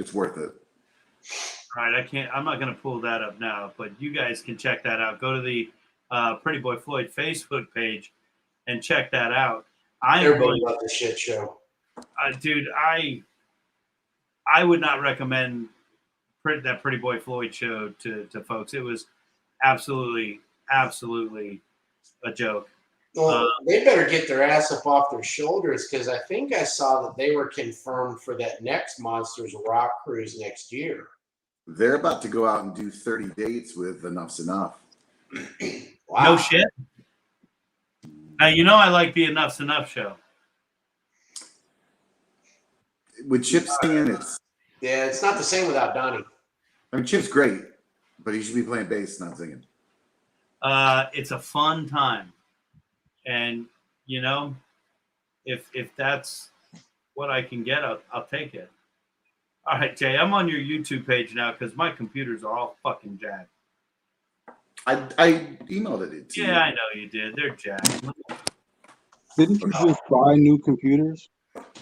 It's worth it. All right, I'm not going to pull that up now, but you guys can check that out. Go to the Pretty Boy Floyd Facebook page and check that out. Everybody loved the shit show. Dude, I would not recommend that Pretty Boy Floyd show to folks. It was absolutely a joke. Well, they better get their ass up off their shoulders because I think I saw that they were confirmed for that next Monsters Rock cruise next year. They're about to go out and do 30 dates with Enough's Enough. Wow. No shit. Now you know I like the Enough's Enough show. With Chip singing, it's not the same without Donnie. I mean, Chip's great, but he should be playing bass, not singing. It's a fun time, and you know, if that's what I can get, I'll take it. All right, Jay, I'm on your YouTube page now because my computers are all fucking jacked. I emailed it to you. Yeah, I know you did. They're jacked. Didn't you just buy new computers?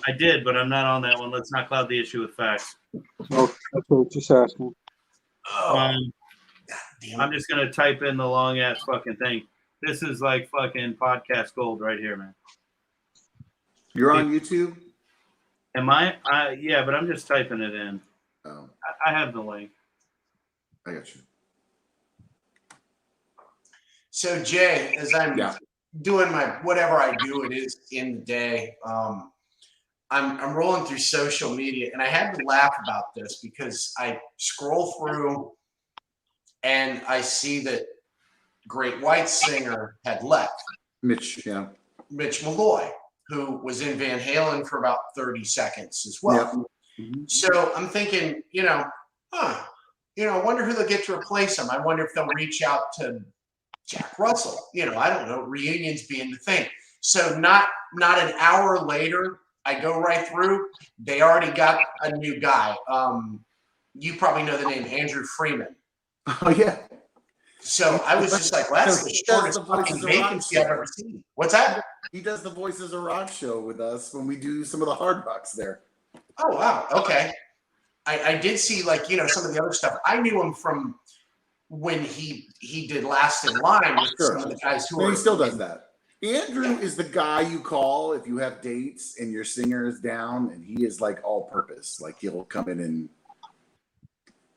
I did, but I'm not on that one. Let's not cloud the issue with facts. Oh, okay, just asking. I'm just gonna type in the long ass fucking thing. This is like fucking podcast gold right here, man. You're on YouTube? Am I? Yeah, but I'm just typing it in. Oh, I have the link. I got you. So Jay, as I'm doing my whatever I do, it is in the day. I'm rolling through social media, and I had to laugh about this because I scroll through and I see that Great White Singer had left. Mitch Malloy, who was in Van Halen for about 30 seconds as well. Yep. Mm-hmm. So I'm thinking, I wonder who they'll get to replace him. I wonder if they'll reach out to Jack Russell. I don't know, reunions being the thing. So not an hour later, I go right through. They already got a new guy. You probably know the name Andrew Freeman. Oh, yeah. So I was just like, well, that's the shortest fucking vacancy I've ever seen. What's that? He does the Voices of Rock show with us when we do some of the hard rocks there. Oh, wow. Okay. I did see, some of the other stuff. I knew him from when he did Last in Line with some of the guys who he still does that. Andrew is the guy you call if you have dates and your singer is down, and he is like all purpose. Like he'll come in and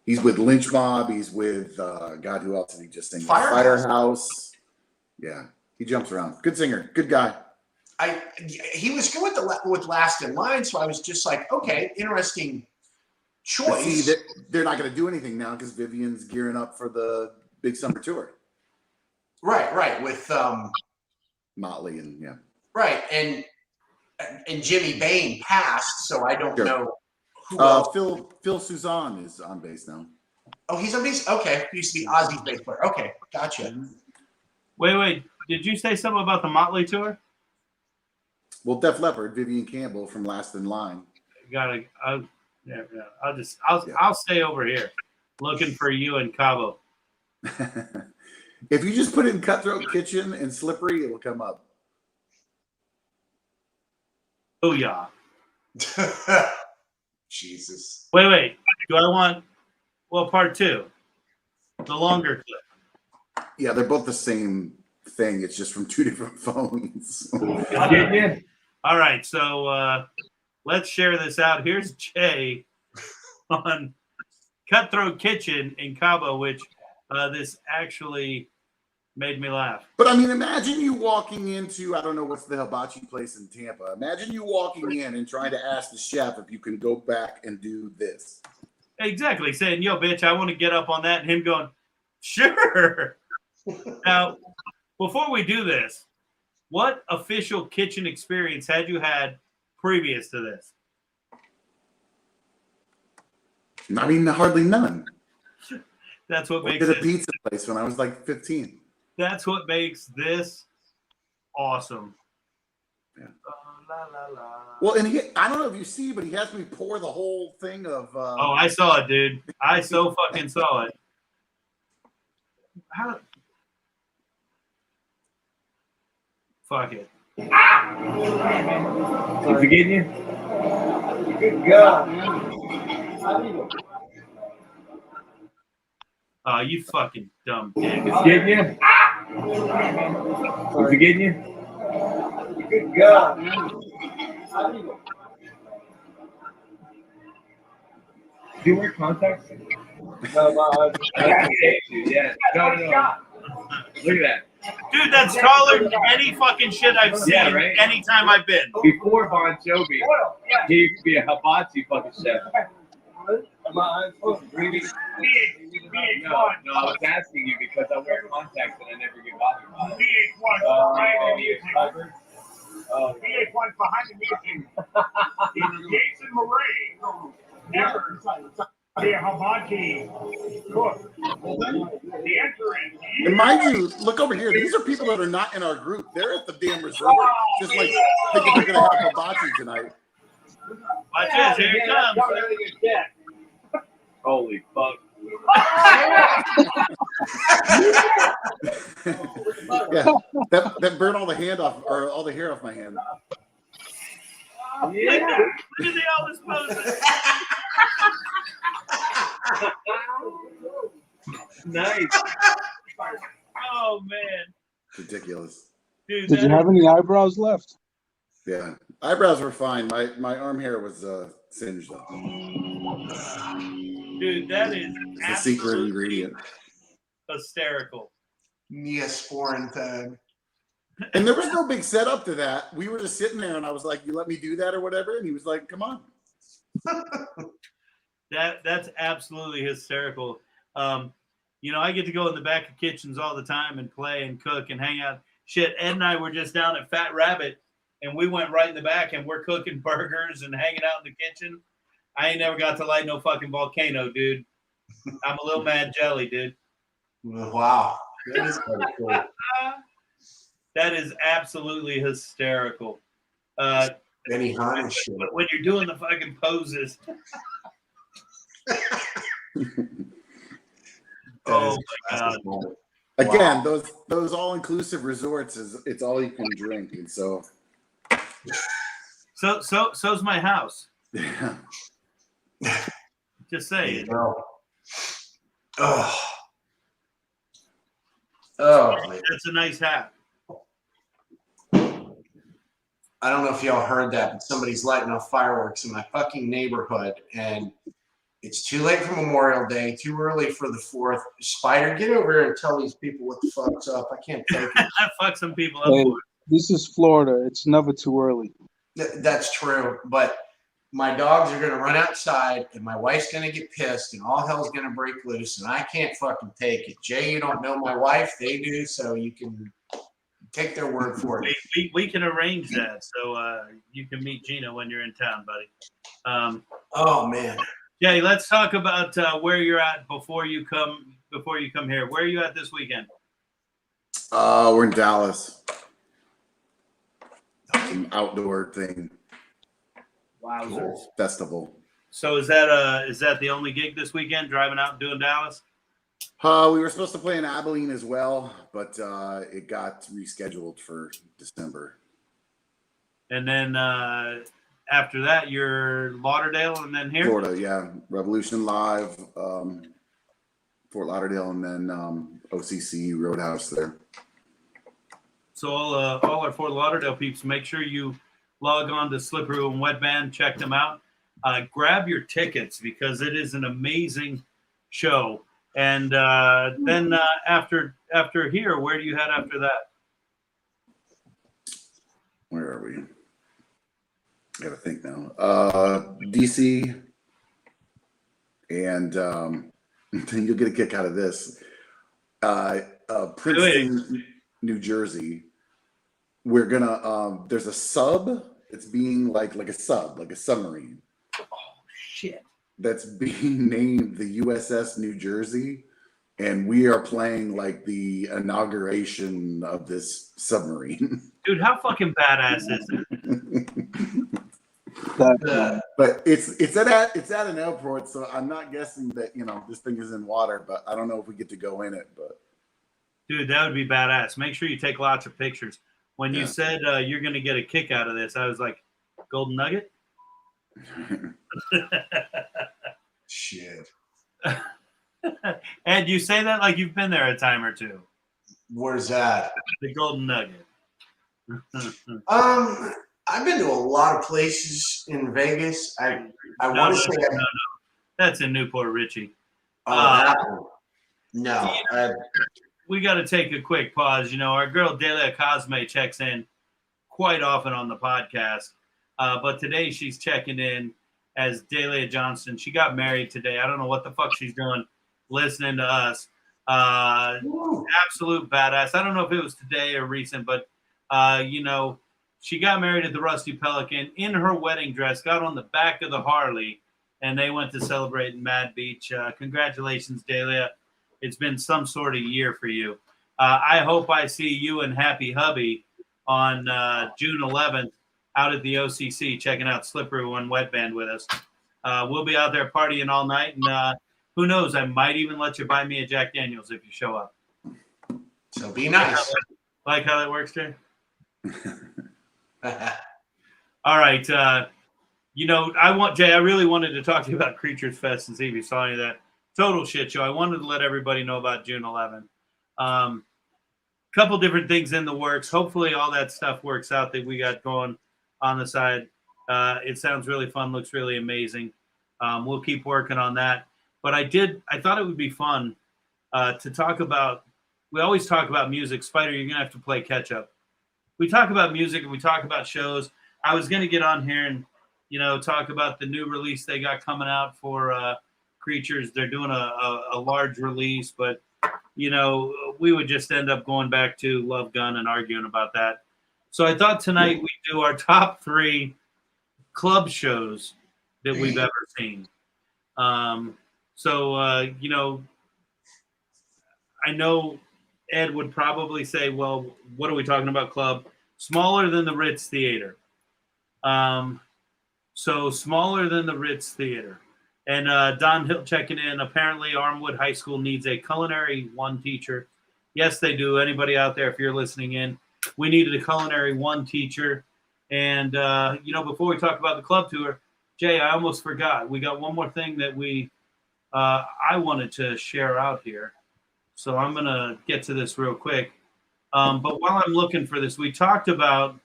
he's with Lynch Mob. He's with God. Who else did he just sing? Firehouse. Yeah, he jumps around. Good singer. Good guy. He was good with Last in Line, so I was just like, okay, interesting choice. See, they're not going to do anything now because Vivian's gearing up for the big summer tour. Right. With Motley and right, and Jimmy Bain passed, so I don't know who else. Phil Suzanne is on bass now. Oh, he's on bass. Okay, he used to be Ozzy's bass player. Okay, gotcha. Wait, did you say something about the Motley tour? Well, Def Leppard, Vivian Campbell from Last in Line. I'll stay over here, looking for you in Cabo. If you just put in Cutthroat Kitchen and Slippery, it'll come up. Booyah. Jesus. Wait. Do I want, part 2? The longer clip. Yeah, they're both the same thing. It's just from 2 different phones. All right, so let's share this out. Here's Jay on Cutthroat Kitchen in Cabo, which this actually made me laugh. But I mean, imagine you walking into, I don't know what's the hibachi place in Tampa. Imagine you walking in and trying to ask the chef if you can go back and do this. Exactly, saying, yo, bitch, I want to get up on that. And him going, sure. Now, before we do this, what official kitchen experience had you had previous to this? I mean, hardly none. That's what makes it. I did a it, pizza place when I was like 15. That's what makes this awesome. Yeah. La, la, la. Well, and I don't know if you see, but he has me pour the whole thing of. Oh, I saw it, dude. I so fucking saw it. Fuck it. Is it getting you? Good God. Oh, you fucking dumb dick. It's getting you? Is it getting you? Good God. Do you wear contacts? No, I have to take you, yeah. No. Look at that. Dude, that's taller than any fucking shit I've seen anytime I've been. Before Bon Jovi, he used to be a hibachi fucking chef. No, I was asking you because I wear contacts and I never get bothered by it. VH1 behind the music. Jason Morey. Never be a hibachi cook. The entrance. And mind you, look over here. These are people that are not in our group. They're at the damn resort, just like thinking they're gonna have hibachi tonight. Watch this, here it comes. Holy fuck. Yeah, that burned all the hand off, or all the hair off my hand. Yeah. Look at the Elvis poses. Nice. Oh man. Ridiculous. Dude, Did you have any eyebrows left? Yeah, eyebrows were fine. My arm hair was singed though. Dude, that is It's the secret ingredient. hysterical. Neosporin thing. And there was no big setup to that. We were just sitting there, and I was like, "You let me do that or whatever," and he was like, "Come on." That's absolutely hysterical. You know, I get to go in the back of kitchens all the time and play and cook and hang out. Shit, Ed and I were just down at Fat Rabbit, and we went right in the back, and we're cooking burgers and hanging out in the kitchen. I ain't never got to light no fucking volcano, dude. I'm a little mad jelly, dude. Wow. That is kind of cool. That is absolutely hysterical. Benny Hinn shit. When you're doing the fucking poses. Oh my God. Again, those all-inclusive resorts it's all you can drink, and so so's my house. yeah. Just saying. Oh, man. That's a nice hat. I don't know if y'all heard that, but somebody's lighting off fireworks in my fucking neighborhood, and it's too late for Memorial Day, too early for the 4th. Spider, get over here and tell these people what the fuck's up. I can't take it. I fuck some people up Hey, for it. this is Florida. It's never too early. That's true, but my dogs are going to run outside, and my wife's going to get pissed, and all hell's going to break loose, and I can't fucking take it. Jay, you don't know my wife. They do, so you can take their word for it. We can arrange that, so you can meet Gina when you're in town, buddy. Oh, man. Jay, let's talk about where you're at before you come here. Where are you at this weekend? We're in Dallas. Some outdoor thing. Wowzers. Festival. So is that the only gig this weekend? Driving out and doing Dallas? We were supposed to play in Abilene as well, but it got rescheduled for December. And then after that, you're Lauderdale, and then here. Florida, yeah. Revolution Live, Fort Lauderdale, and then OCC Roadhouse there. So all our Fort Lauderdale peeps, make sure you log on to Slippery and Wet Band, check them out. Grab your tickets because it is an amazing show. And then after here, where do you head after that? Where are we? I gotta think now. DC, and you'll get a kick out of this. Princeton, New Jersey. We're gonna there's a sub. It's being like a submarine. Oh shit! That's being named the USS New Jersey, and we are playing like the inauguration of this submarine. Dude, how fucking badass is it? But it's at an airport, so I'm not guessing that this thing is in water. But I don't know if we get to go in it. But dude, that would be badass. Make sure you take lots of pictures. When you said you're gonna get a kick out of this, I was like, golden nugget. Shit. And you say that like you've been there a time or two. Where's that? The Golden Nugget. I've been to a lot of places in Vegas. I want to say no. That's in Newport Richie. that one. No. we got to take a quick pause. You know, our girl Delia Cosme checks in quite often on the podcast, but today she's checking in as Delia Johnston. She got married today. I don't know what the fuck she's doing listening to us. Absolute badass. I don't know if it was today or recent, but you know, she got married at the Rusty Pelican in her wedding dress, got on the back of the Harley, and they went to celebrate in Mad Beach. Congratulations, Delia. It's been some sort of year for you. I hope I see you and Happy Hubby on June 11th out at the OCC checking out Slippery When Wet Band with us. We'll be out there partying all night, and who knows, I might even let you buy me a Jack Daniels if you show up. So be nice. Like how that works, Jay? All right. You know, I really wanted to talk to you about Creatures Fest and see if you saw any of that. Total shit show. I wanted to let everybody know about June 11th. Couple different things in the works. Hopefully all that stuff works out that we got going on the side. It sounds really fun, looks really amazing. We'll keep working on that. But I thought it would be fun to talk about, we always talk about music. Spider, you're going to have to play catch up. We talk about music and we talk about shows. I was going to get on here and, you know, talk about the new release they got coming out for Creatures. They're doing a large release, but, you know, we would just end up going back to Love Gun and arguing about that. So I thought tonight we'd do our top 3 club shows that we've ever seen. You know, I know Ed would probably say, well, what are we talking about club? Smaller than the Ritz Theater. So smaller than the Ritz Theater. And Don Hill checking in. Apparently Armwood High School needs a Culinary 1 teacher. Yes, they do. Anybody out there, if you're listening in, we needed a Culinary 1 teacher. And, you know, before we talk about the club tour, Jay, I almost forgot. We got one more thing that I wanted to share out here. So I'm going to get to this real quick. But while I'm looking for this, we talked about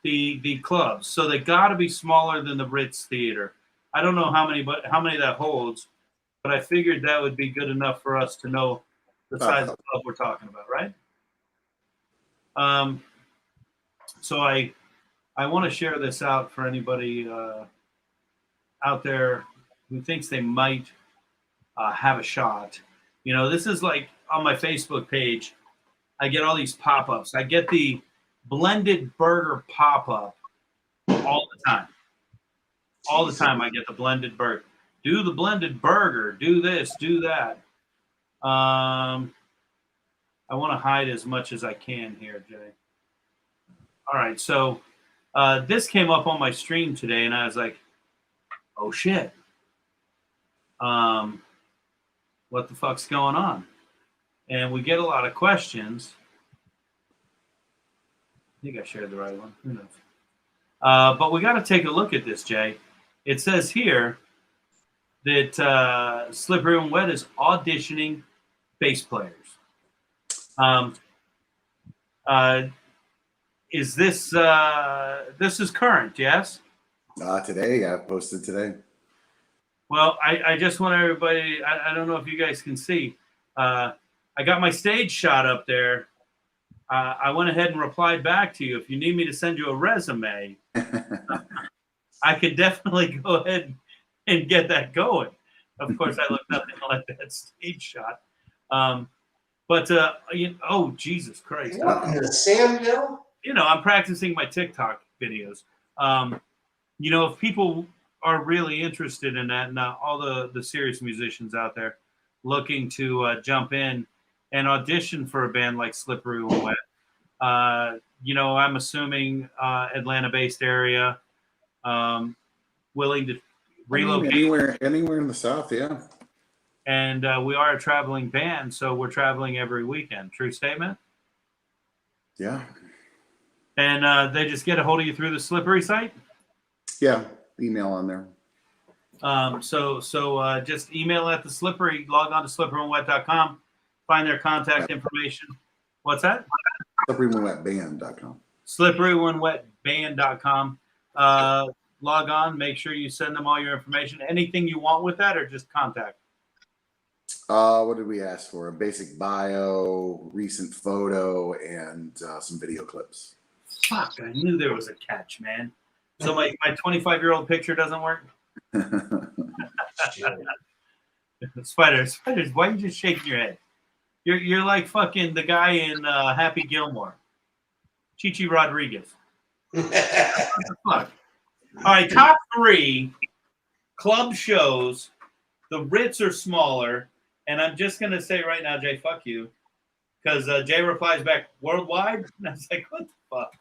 the clubs. So they got to be smaller than the Ritz Theater. I don't know how many that holds, but I figured that would be good enough for us to know the size of the club we're talking about, right? So I want to share this out for anybody out there who thinks they might have a shot. You know, this is like on my Facebook page, I get all these pop-ups. I get the blended burger pop-up all the time. All the time I get the blended burger. Do the blended burger. Do this. Do that. I want to hide as much as I can here, Jay. All right, so this came up on my stream today, and I was like, oh, shit. What the fuck's going on? And we get a lot of questions. I think I shared the right one. Who knows? But we got to take a look at this, Jay. It says here that Slippery When Wet is auditioning bass players. Is this this is current? Yes. Today I posted today. Well, I just want everybody. I don't know if you guys can see. I got my stage shot up there. I went ahead and replied back to you. If you need me to send you a resume, I could definitely go ahead and get that going. Of course, I look nothing like that stage shot. Oh, Jesus Christ. What in the Sandville? You know, I'm practicing my TikTok videos. You know, if people are really interested in that, and all the serious musicians out there looking to jump in and audition for a band like Slippery When Wet, you know, I'm assuming Atlanta-based area, willing to relocate. Anywhere in the South, yeah. And we are a traveling band, so we're traveling every weekend. True statement? Yeah. And they just get a hold of you through the Slippery site? Yeah, email on there. So just email at the Slippery, log on to slipperywhenwet.com, find their contact information. What's that? Slipperywhenwetband.com. Slipperywhenwetband.com. Log on, make sure you send them all your information. Anything you want with that, or just contact? What did we ask for? A basic bio, recent photo, and some video clips. Fuck, I knew there was a catch, man. So my 25-year-old picture doesn't work? Spiders, why are you just shaking your head? You're like fucking the guy in Happy Gilmore. Chichi Rodriguez. What the fuck? All right, top 3 club shows. The Ritz are smaller. And I'm just going to say right now, Jay, fuck you. Because Jay replies back, worldwide? And I was like, what the fuck?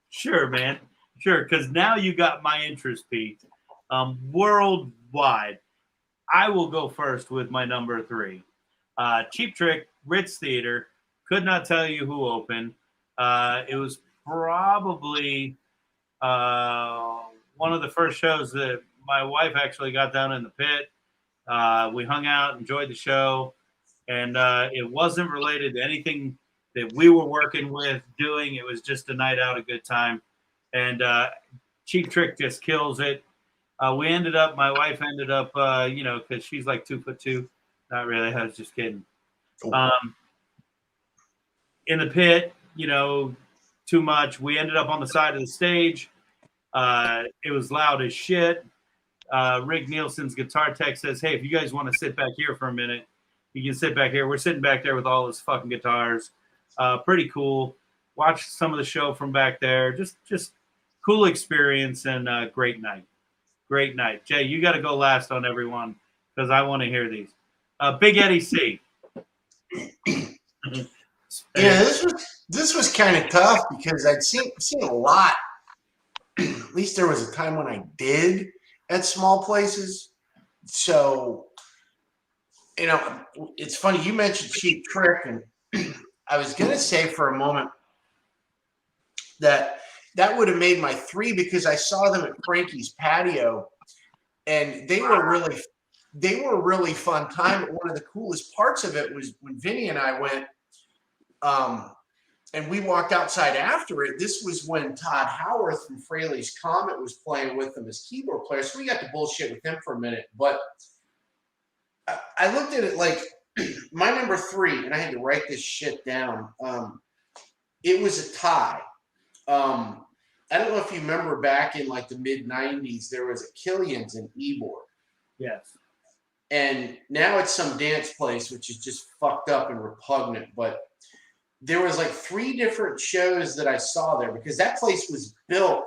Sure, man. Sure, because now you got my interest peaked. Worldwide. I will go first with my number 3. Cheap Trick, Ritz Theater. Could not tell you who opened. It was probably one of the first shows that my wife actually got down in the pit. We hung out, enjoyed the show, and it wasn't related to anything that we were working with doing. It was just a night out, a good time. And Cheap Trick just kills it. My wife ended up, because she's like 2'2". Not really. I was just kidding. In the pit, too much. We ended up on the side of the stage. It was loud as shit. Rick Nielsen's guitar tech says, hey, if you guys want to sit back here for a minute, you can sit back here. We're sitting back there with all his fucking guitars. Pretty cool. Watched some of the show from back there. Just cool experience and great night. Great night. Jay, you got to go last on everyone because I want to hear these. Big Eddie C. Yeah, this was kind of tough because I'd seen a lot. At least there was a time when I did at small places. So, it's funny you mentioned Cheap Trick, and I was gonna say for a moment that would have made my 3 because I saw them at Frankie's Patio, and they were a really fun time. One of the coolest parts of it was when Vinny and I went. And we walked outside after it. This was when Todd Howarth from Fraley's Comet was playing with them as keyboard player. So we got to bullshit with him for a minute. But I looked at it like my number 3, and I had to write this shit down. It was a tie. I don't know if you remember back in like the mid-'90s, there was a Killian's in Ybor. Yes. And now it's some dance place, which is just fucked up and repugnant. But there was like 3 different shows that I saw there because that place was built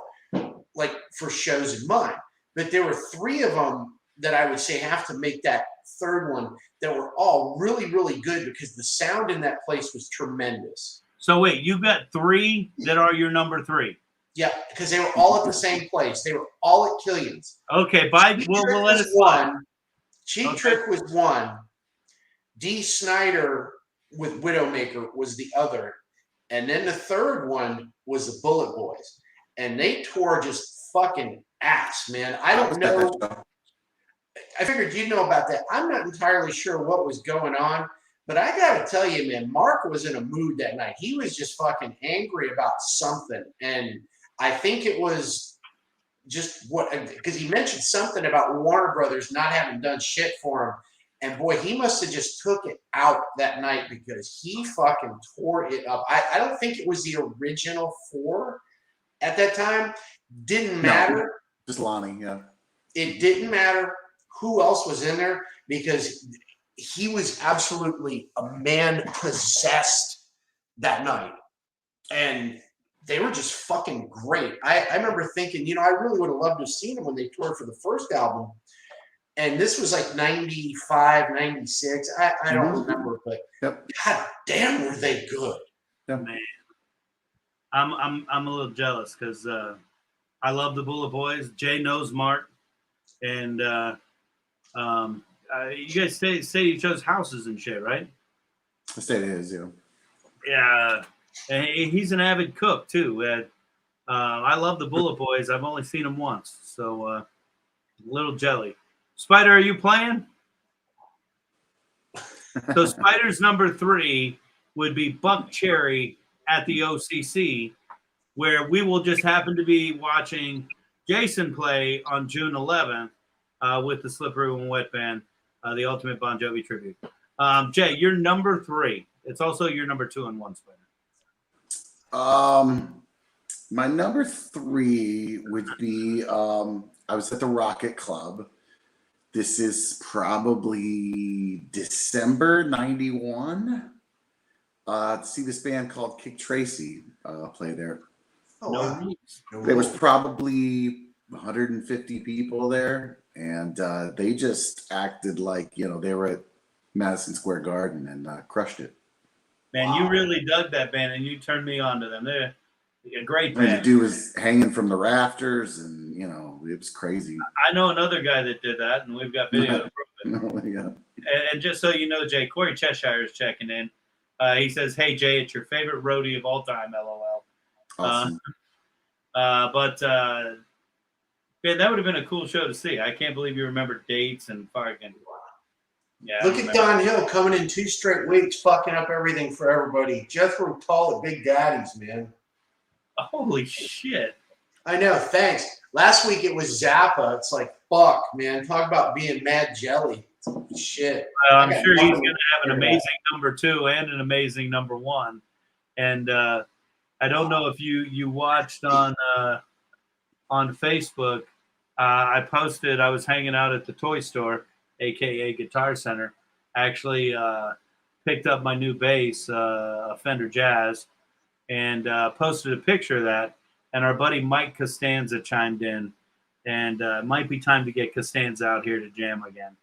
like for shows in mind. But there were 3 of them that I would say have to make that 3rd one that were all really, really good because the sound in that place was tremendous. So wait, you got 3 that are your number 3. Yeah, because they were all at the same place. They were all at Killian's. Okay, we'll let it one. Cheap Trick was 1. D. Snyder with Widowmaker was the other. And then the 3rd one was the Bullet Boys. And they tore just fucking ass, man. I don't know. I figured you'd know about that. I'm not entirely sure what was going on. But I got to tell you, man, Mark was in a mood that night. He was just fucking angry about something. And I think it was just because he mentioned something about Warner Brothers not having done shit for him. And boy, he must have just took it out that night because he fucking tore it up. I don't think it was the original 4 at that time. Didn't matter. No, just Lonnie, yeah. It didn't matter who else was in there because he was absolutely a man possessed that night. And they were just fucking great. I remember thinking, I really would have loved to have seen them when they toured for the first album. And this was like 95, 96. I don't remember, but God damn, were they good. Yep. Man. I'm a little jealous because I love the Bullet Boys. Jay knows Mark. And you guys say each other's houses and shit, right? I stayed at his, yeah. Yeah. And he's an avid cook, too. I love the Bullet Boys. I've only seen them once. So a little jelly. Spider, are you playing? So Spider's number 3 would be Buck Cherry at the OCC, where we will just happen to be watching Jason play on June 11th with the Slippery When Wet Band, the Ultimate Bon Jovi tribute. Jay, you're number 3. It's also your number 2 in one spinner. My number 3 would be I was at the Rocket Club. This is probably December '91. To see this band called Kick Tracy play there. Oh, No wow. rules. There was probably 150 people there, and they just acted like, you know, they were at Madison Square Garden and crushed it. Man, you really dug that band, and you turned me on to them. They're a great I mean, the band. dude was hanging from the rafters, and you know, it was crazy. I know another guy that did that, and we've got video to prove it. Yeah. And just so you know, Jay, Corey Cheshire is checking in. He says, "Hey Jay, it's your favorite roadie of all time." LOL. Awesome. Man, that would have been a cool show to see. I can't believe you remember dates and fucking. Yeah. Look at Don Hill coming in 2 straight weeks, fucking up everything for everybody. Jethro Tull at Big Daddy's, man. Holy shit. I know, thanks. Last week it was Zappa. It's like, fuck, man. Talk about being mad jelly. Shit. I'm sure he's going to have an amazing number 2 and an amazing number 1. And I don't know if you watched on Facebook. I posted, I was hanging out at the toy store, a.k.a. Guitar Center. I actually picked up my new bass, a Fender Jazz, and posted a picture of that. And our buddy Mike Costanza chimed in. And it might be time to get Costanza out here to jam again.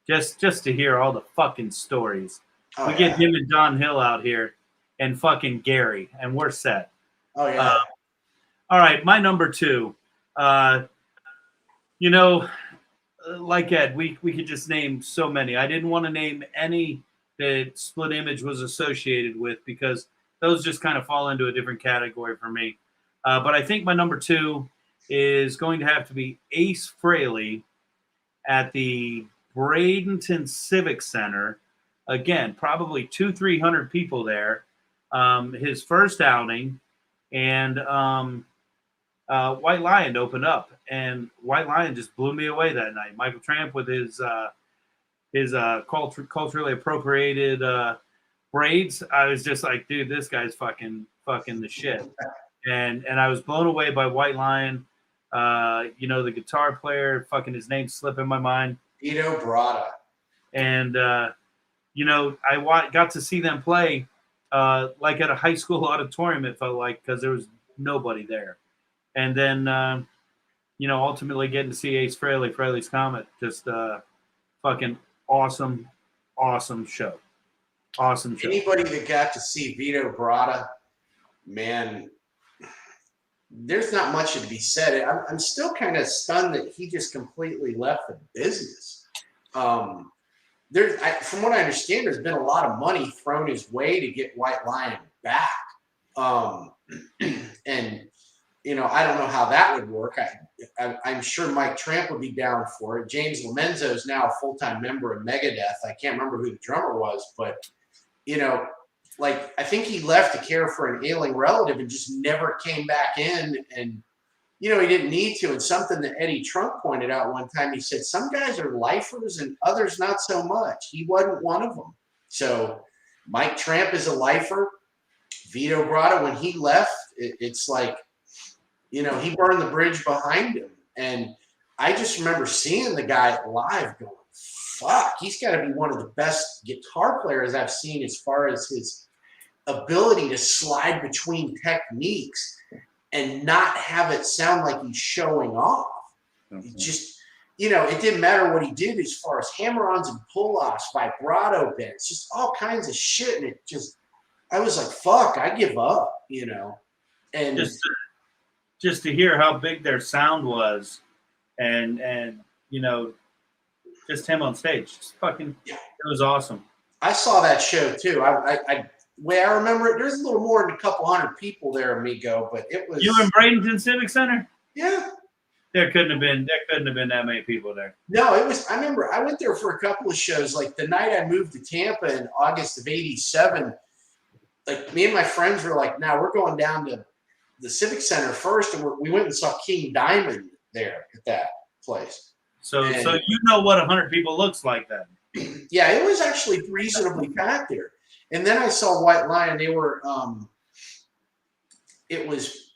Just to hear all the fucking stories. We get him and Don Hill out here and fucking Gary, and we're set. Oh, yeah. All right, my number 2. You know, like Ed, we could just name so many. I didn't want to name any that Split Image was associated with because those just kind of fall into a different category for me. But I think my number 2 is going to have to be Ace Frehley at the Bradenton Civic Center. Again, probably 200-300 people there. His first outing, and White Lion opened up, and White Lion just blew me away that night. Michael Tramp with his culturally appropriated braids. I was just like, dude, this guy's fucking the shit. And I was blown away by White Lion. You know, the guitar player, fucking his name slipping my mind. Vito Bratta. And you know, I got to see them play like at a high school auditorium. It felt like, because there was nobody there. And then you know, ultimately getting to see Ace Frehley, Frehley's Comet, just fucking awesome show. Awesome show. Anybody that got to see Vito Bratta, man, there's not much to be said. I'm still kind of stunned that he just completely left the business. From what I understand, there's been a lot of money thrown his way to get White Lion back. And, you know, I don't know how that would work. I'm sure Mike Tramp would be down for it. James Lomenzo is now a full-time member of Megadeth. I can't remember who the drummer was, but, you know, like, I think he left to care for an ailing relative and just never came back in. And, you know, he didn't need to. And something that Eddie Trunk pointed out one time, he said, some guys are lifers and others not so much. He wasn't one of them. So Mike Tramp is a lifer. Vito Bratta, when he left, it's like, you know, he burned the bridge behind him. And I just remember seeing the guy live going, fuck, he's got to be one of the best guitar players I've seen as far as his ability to slide between techniques and not have it sound like he's showing off. It just, you know, it didn't matter what he did as far as hammer-ons and pull-offs, vibrato bends, just all kinds of shit. And it just, I was like, fuck, I give up, you know. And just to hear how big their sound was, and you know, just him on stage, just fucking, it was awesome. I saw that show too. Way I remember it, there's a little more than a couple hundred people there, amigo, but it was. You in Bradenton Civic Center? Yeah. There couldn't have been that many people there. No, it was. I remember I went there for a couple of shows. Like the night I moved to Tampa in August of '87. Like me and my friends were like, "Now we're going down to the Civic Center first," and we went and saw King Diamond there at that place. So you know what 100 people looks like then. yeah, it was actually reasonably packed there. And then I saw White Lion. They were, it was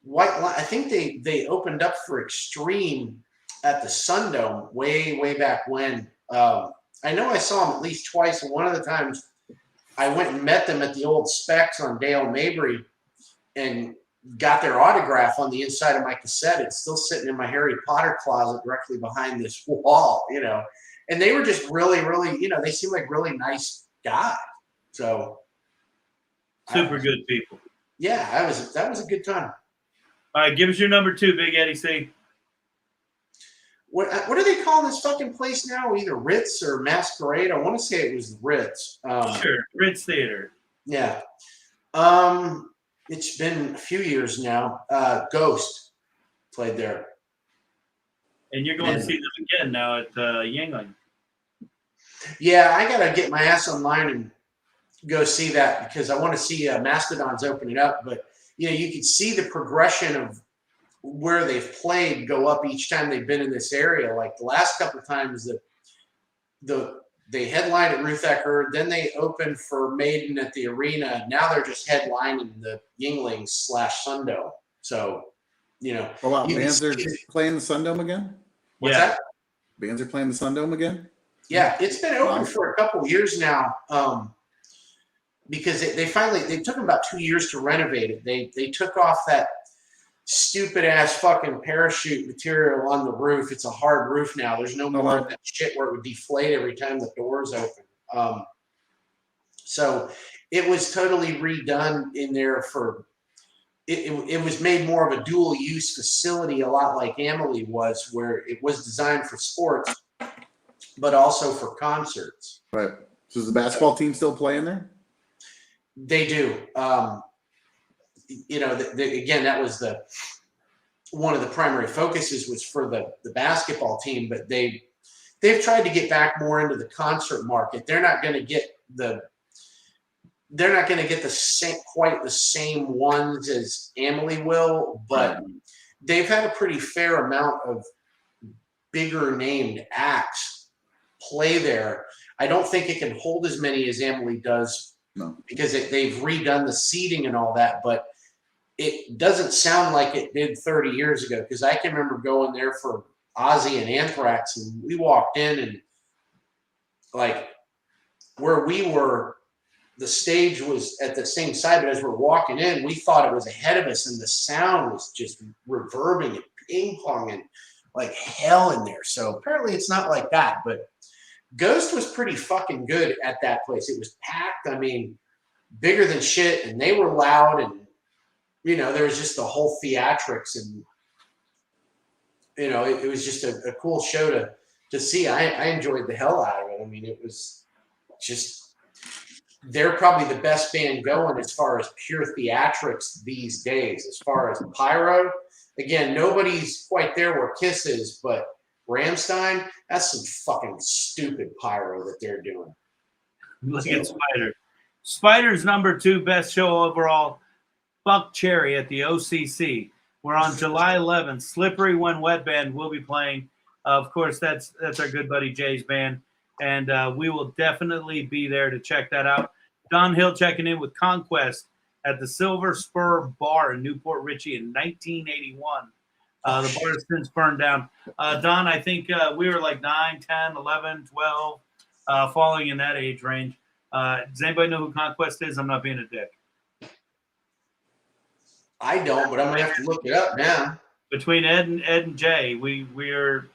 White Lion. I think they opened up for Extreme at the Sundome way back when. I know I saw them at least twice, and one of the times I went and met them at the old Specs on Dale Mabry and got their autograph on the inside of my cassette. It's still sitting in my Harry Potter closet directly behind this wall, you know. And they were just really, you know, they seemed like really nice guys. So Super good people. yeah, that was a good time. All right, give us your number 2, Big Eddie C. What are they calling this fucking place now? Either Ritz or Masquerade. I want to say it was Ritz. Sure, Ritz Theater. Yeah. It's been a few years now. Ghost played there. And you're going to see them again now at Yuengling. Yeah, I gotta get my ass online and go see that because I want to see Mastodon's opening up. But you know, you can see the progression of where they've played go up each time they've been in this area. Like the last couple of times that they headlined at Ruth Ecker, then they opened for Maiden at the arena. Now they're just headlining the Yinglings / Sundome. So, you know. Oh, wow. Bands are playing the Sundome again? What's that? Bands are playing the Sundome again? Yeah, it's been open for a couple of years now because they took them about 2 years to renovate it. They took off that stupid ass fucking parachute material on the roof. It's a hard roof now. There's no more of that shit where it would deflate every time the doors open. So it was totally redone in there for it was made more of a dual use facility, a lot like Amelie was, where it was designed for sports but also for concerts. Right. So is the basketball team still playing there? They do. You know, again, that was one of the primary focuses was for the basketball team, but they've tried to get back more into the concert market. They're not going to get quite the same ones as Amelie will, but they've had a pretty fair amount of bigger named acts play there. I don't think it can hold as many as Amelie does because they've redone the seating and all that, but it doesn't sound like it did 30 years ago because I can remember going there for Ozzy and Anthrax, and we walked in and like where we were, the stage was at the same side, but as we're walking in, we thought it was ahead of us, and the sound was just reverbing and ping-ponging like hell in there. So apparently it's not like that, but Ghost was pretty fucking good at that place. It was packed. I mean, bigger than shit, and they were loud, and you know, there was just the whole theatrics, and you know, it was just a cool show to see. I enjoyed the hell out of it. I mean, it was just, they're probably the best band going as far as pure theatrics these days. As far as pyro, again, nobody's quite there where Kiss is, but Rammstein, that's some fucking stupid pyro that they're doing. Look at Spider. Spider's number 2 best show overall. Buck Cherry at the OCC. We're on July 11th. Slippery When Wet Band will be playing. Of course, that's our good buddy Jay's band, and we will definitely be there to check that out. Don Hill checking in with Conquest at the Silver Spur Bar in Newport Richey in 1981. The bar has since burned down. Don, I think we were like 9, 10, 11, 12, falling in that age range. Does anybody know who Conquest is? I'm not being a dick. I don't, but I'm gonna have to look it up now. Between Ed and Jay, we're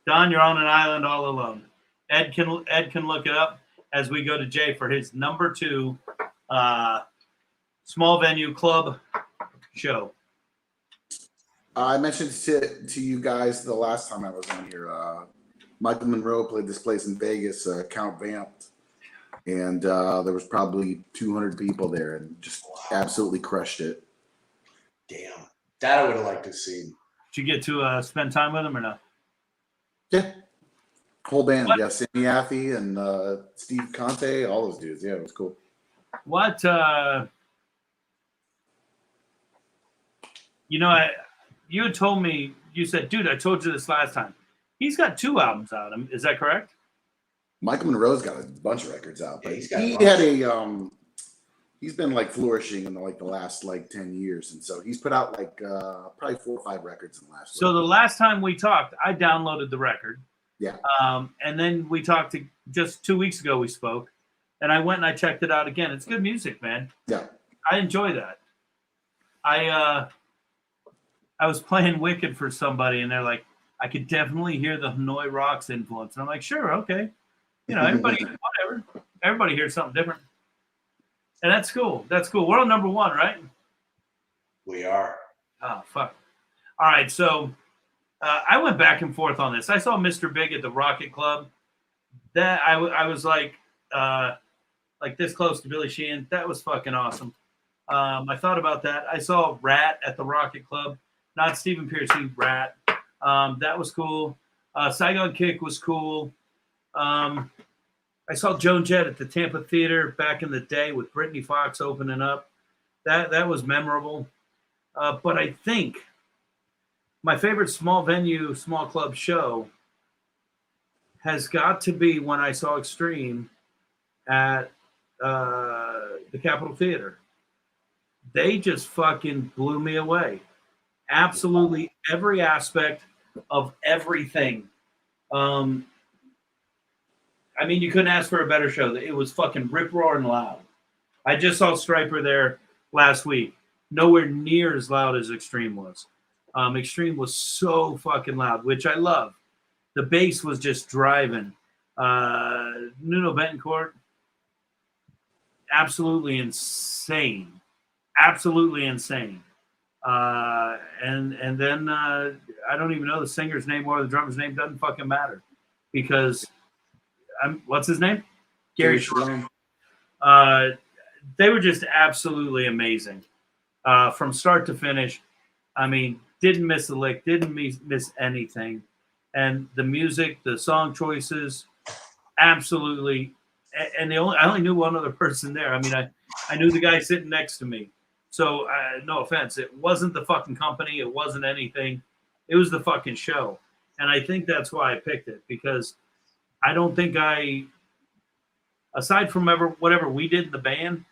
Don, you're on an island all alone. Ed can look it up as we go to Jay for his number 2 small venue club show. I mentioned to you guys the last time I was on here. Michael Monroe played this place in Vegas, Count Vamped. And there was probably 200 people there and just absolutely crushed it. Damn. That I would have liked to see. Did you get to spend time with him or no? Yeah. Whole band. What? Yeah. Sammy Affey and Steve Conte, all those dudes. Yeah, it was cool. What, you know, you had told me, you said, dude, I told you this last time. He's got 2 albums out. Is that correct? Michael Monroe's got a bunch of records out, but Yeah, he had a he's been like flourishing in the last 10 years, and so he's put out probably 4 or 5 records in the last. So the last time we talked, I downloaded the record. Yeah. And then we talked just 2 weeks ago. We spoke, and I went and I checked it out again. It's good music, man. Yeah. I enjoy that. I was playing Wicked for somebody, and they're like, I could definitely hear the Hanoi Rocks influence. And I'm like, sure, okay. You know, everybody, whatever. Everybody hears something different. And that's cool. That's cool. We're on number 1, right? We are. Oh, fuck. All right, so I went back and forth on this. I saw Mr. Big at the Rocket Club. That I was like this close to Billy Sheehan. That was fucking awesome. I thought about that. I saw Rat at the Rocket Club. Not Stephen Pearcy, Rat. That was cool. Saigon Kick was cool. I saw Joan Jett at the Tampa Theater back in the day with Brittany Fox opening up. That was memorable. But I think my favorite small venue, small club show has got to be when I saw Extreme at the Capitol Theater. They just fucking blew me away. Absolutely every aspect of everything. I mean, you couldn't ask for a better show. It was fucking rip-roaring loud. I just saw Stryper there last week. Nowhere near as loud as Extreme was. Extreme was so fucking loud, which I love. The bass was just driving. Nuno Betancourt, absolutely insane. Absolutely insane. And then I don't even know the singer's name or the drummer's name. Doesn't fucking matter because what's his name? Gary Shalom. They were just absolutely amazing from start to finish. I mean, didn't miss a lick, didn't miss anything. And the music, the song choices, absolutely. And I only knew one other person there. I mean, I knew the guy sitting next to me. So no offense, it wasn't the fucking company. It wasn't anything. It was the fucking show. And I think that's why I picked it, because I don't think aside from whatever we did in the band,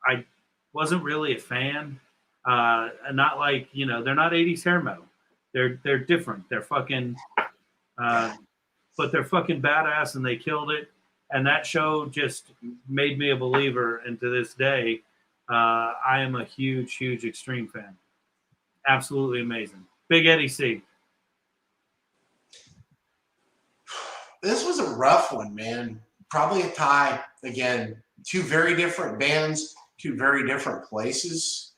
I wasn't really a fan. Not like, they're not 80s hair metal. They're different. They're fucking, but they're fucking badass and they killed it. And that show just made me a believer. And to this day, I am a huge, huge Extreme fan. Absolutely amazing. Big Eddie C. This was a rough one, man. Probably a tie. Again, 2 very different bands, 2 very different places.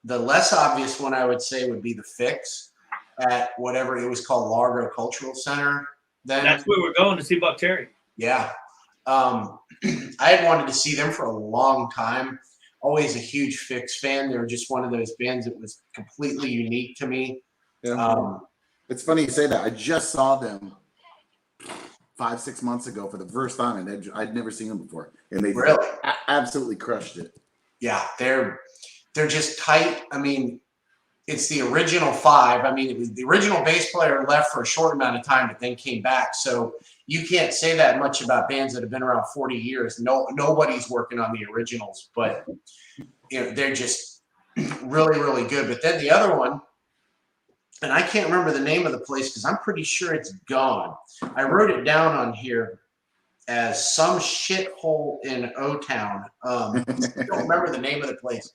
The less obvious one I would say would be the Fix at whatever it was called, Largo Cultural Center. Then That's where we're going to see Buck Terry. Yeah. I had wanted to see them for a long time. Always a huge Fix fan. They were just one of those bands that was completely unique to me. Yeah. It's funny you say that. I just saw them 5-6 months ago for the first time, and I'd never seen them before, and they really absolutely crushed it. Yeah, they're just tight. I mean, it's the original 5. I mean, it was the original bass player left for a short amount of time, but then came back. So you can't say that much about bands that have been around 40 years. Nobody's working on the originals, but they're just really, really good. But then the other one, and I can't remember the name of the place because I'm pretty sure it's gone. I wrote it down on here as some shithole in O-Town. I don't remember the name of the place.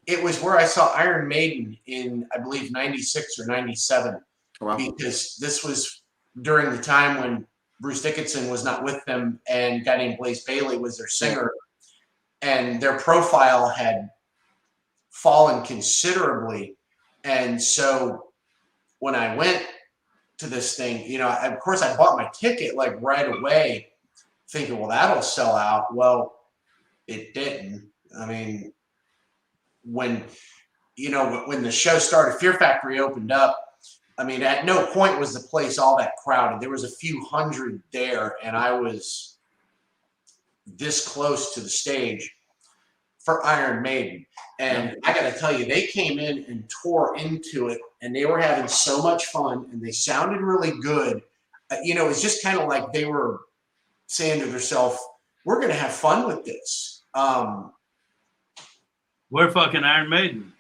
It was where I saw Iron Maiden in, I believe, 96 or 97. Wow. Because this was during the time when Bruce Dickinson was not with them and a guy named Blaze Bayley was their singer. And their profile had fallen considerably. And so when I went to this thing, of course I bought my ticket like right away thinking, well, that'll sell out. Well, it didn't. I mean, when the show started, Fear Factory opened up. I mean, at no point was the place all that crowded. There was a few hundred there, and I was this close to the stage. for Iron Maiden. And I got to tell you, they came in and tore into it, and they were having so much fun, and they sounded really good. You know, it's just kind of like they were saying to themselves, we're going to have fun with this. We're fucking Iron Maiden.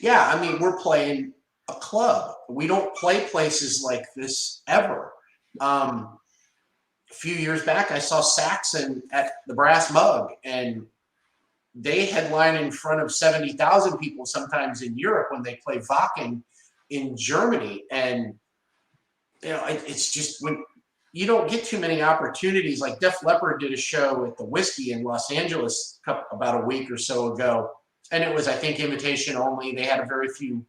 Yeah, I mean, we're playing a club. We don't play places like this ever. A few years back, I saw Saxon at the Brass Mug, and they headline in front of 70,000 people sometimes in Europe when they play Wacken in Germany. And, you know, it's just when you don't get too many opportunities. Like Def Leppard did a show at the Whiskey in Los Angeles about a week or so ago. And it was, I think, invitation only. They had a very few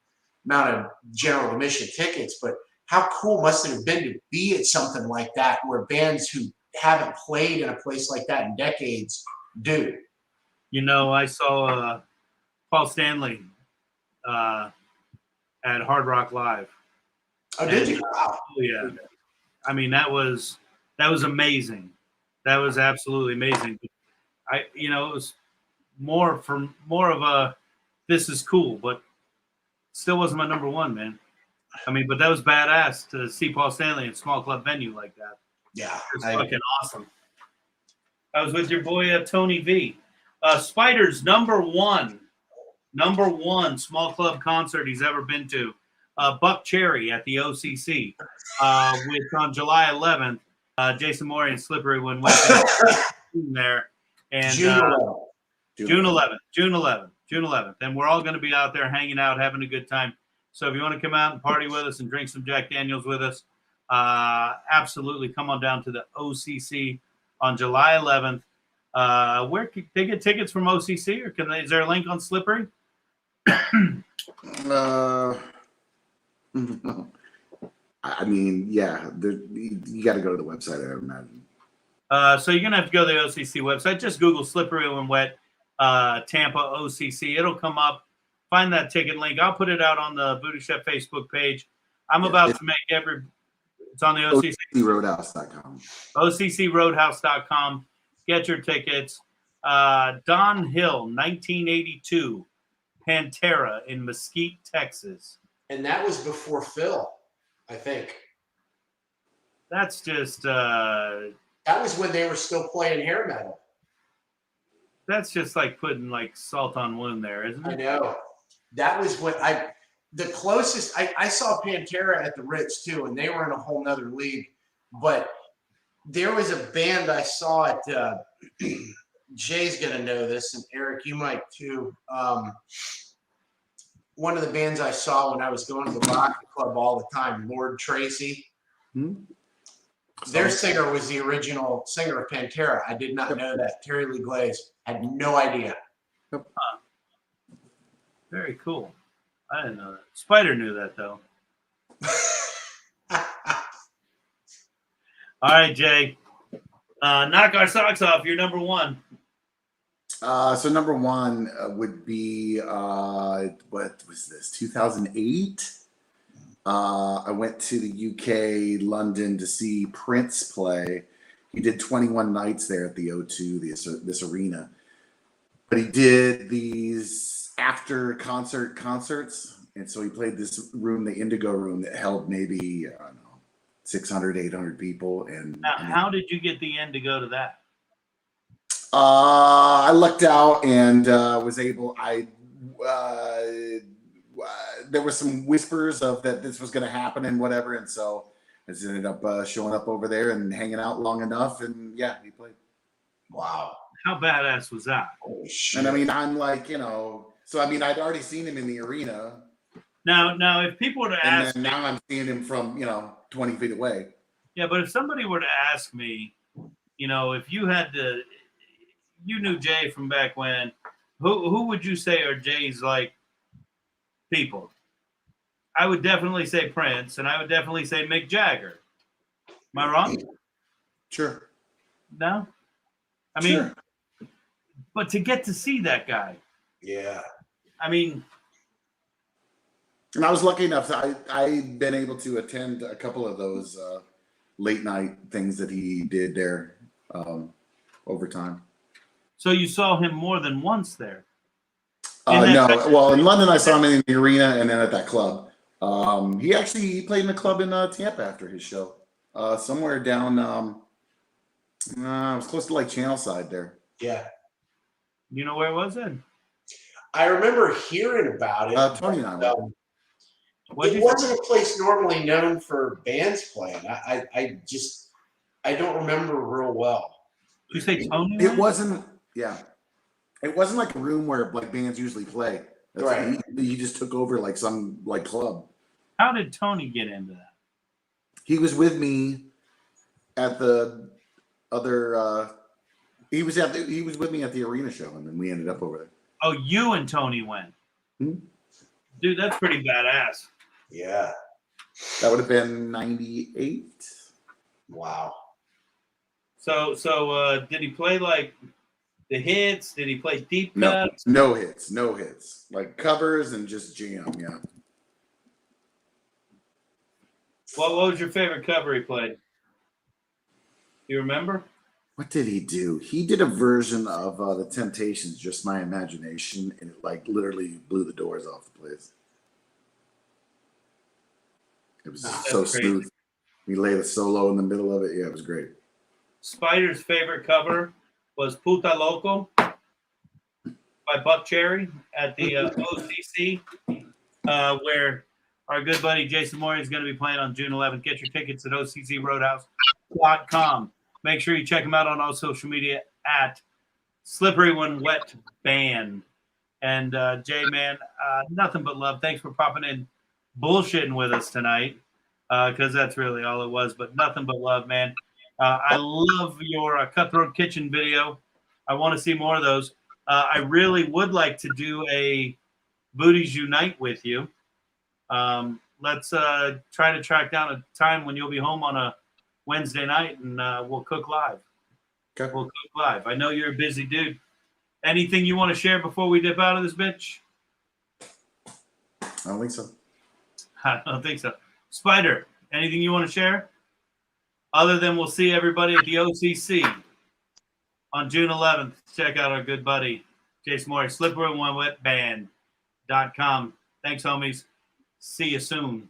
amount of general admission tickets, but how cool must it have been to be at something like that where bands who haven't played in a place like that in decades do? You know, I saw Paul Stanley at Hard Rock Live. Oh, did you? Wow. Oh, yeah. I mean, that was amazing. That was absolutely amazing. It was more of a this is cool, but still wasn't my number one, man. I mean, but that was badass to see Paul Stanley in a small club venue like that. Yeah. It's fucking awesome. I was with your boy Tony V. Spider's number one small club concert he's ever been to. Buck Cherry at the OCC, which on July 11th, Jason Morey and Slippery went there. And June 11th. And we're all going to be out there hanging out, having a good time. So if you want to come out and party with us and drink some Jack Daniels with us, absolutely come on down to the OCC on July 11th. Where can they get tickets from OCC, or is there a link on Slippery? I mean, yeah, you got to go to the website, I imagine. So you're gonna have to go to the OCC website. Just Google Slippery When Wet Tampa OCC. It'll come up. Find that ticket link. I'll put it out on the VooDoo Chef Facebook page. I'm about to make it's on the OCC. OCCRoadhouse.com. OCCRoadhouse.com. Get your tickets. Don Hill, 1982, Pantera in Mesquite, Texas. And that was before Phil, I think. That's just that was when they were still playing hair metal. That's just like putting like salt on wound there, isn't it? I know. That was when the closest I saw Pantera at the Ritz too, and they were in a whole nother league. But there was a band I saw at Jay's gonna know this, and Erik, you might too. One of the bands I saw when I was going to the rock club all the time, Lord Tracy. Their singer was the original singer of Pantera. I did not know that. Terry Lee Glaze. Had no idea. Very cool. I didn't know that. Spider knew that though. All right, Jay. Knock our socks off. You're number one. So number one would be what was this? 2008. I went to the UK, London, to see Prince play. He did 21 nights there at the O2, this arena. But he did these after concerts, and so he played this room, the Indigo Room, that held maybe, I don't know, 600, 800 people. And now, how did you get the end to go to that? I lucked out and was able. There were some whispers of that this was going to happen and whatever, and so I just ended up showing up over there and hanging out long enough, and yeah, he played. Wow, how badass was that? Oh, shit. And I mean, I'm like, so I mean, I'd already seen him in the arena. Now, if people were to ask, now I'm seeing him from 20 feet away. Yeah, but if somebody were to ask me, if you had to. You knew Jay from back when. Who would you say are Jay's like people? I would definitely say Prince, and I would definitely say Mick Jagger. Am I wrong? Sure. No? I mean, sure. But to get to see that guy. Yeah. I mean. And I was lucky enough that I'd been able to attend a couple of those late night things that he did there over time. So you saw him more than once there. No, well, in London I saw him in the arena and then at that club. He played in a club in Tampa after his show. Somewhere down, it was close to like Channelside there. Yeah. You know where it was then? I remember hearing about it. Tony and I went. It wasn't a place normally known for bands playing. I don't remember real well. Did you say Tony? It wasn't. Yeah, it wasn't like a room where like bands usually play. Right. He just took over like some like club. How did Tony get into that? He was with me at the other. He was with me at the arena show, and then we ended up over there. Oh, you and Tony went. Dude, that's pretty badass. Yeah. That would have been 98. Wow. So did he play like the hits? Did he play deep cuts? No hits. Like covers and just jam. Yeah. What was your favorite cover he played? You remember? What did he do? He did a version of The Temptations, Just My Imagination, and it like literally blew the doors off the place. It was so smooth. He laid a solo in the middle of it. Yeah, it was great. Spider's favorite cover was Puta Loco by Buck Cherry at the OCC, where our good buddy Jason Morey is going to be playing on June 11th. Get your tickets at OCCRoadhouse.com. Make sure you check him out on all social media at Slippery When Wet Band. And Jay, man, nothing but love. Thanks for popping in, bullshitting with us tonight, because that's really all it was. But nothing but love, man. I love your Cutthroat Kitchen video. I want to see more of those. I really would like to do a Booties Unite with you. Let's try to track down a time when you'll be home on a Wednesday night, and we'll cook live. Okay. We'll cook live. I know you're a busy dude. Anything you want to share before we dip out of this bitch? I don't think so. I don't think so. Spider, anything you want to share? Other than we'll see everybody at the OCC on June 11th. Check out our good buddy, Jason Morey, slipperywhenwetband.com. Thanks, homies. See you soon.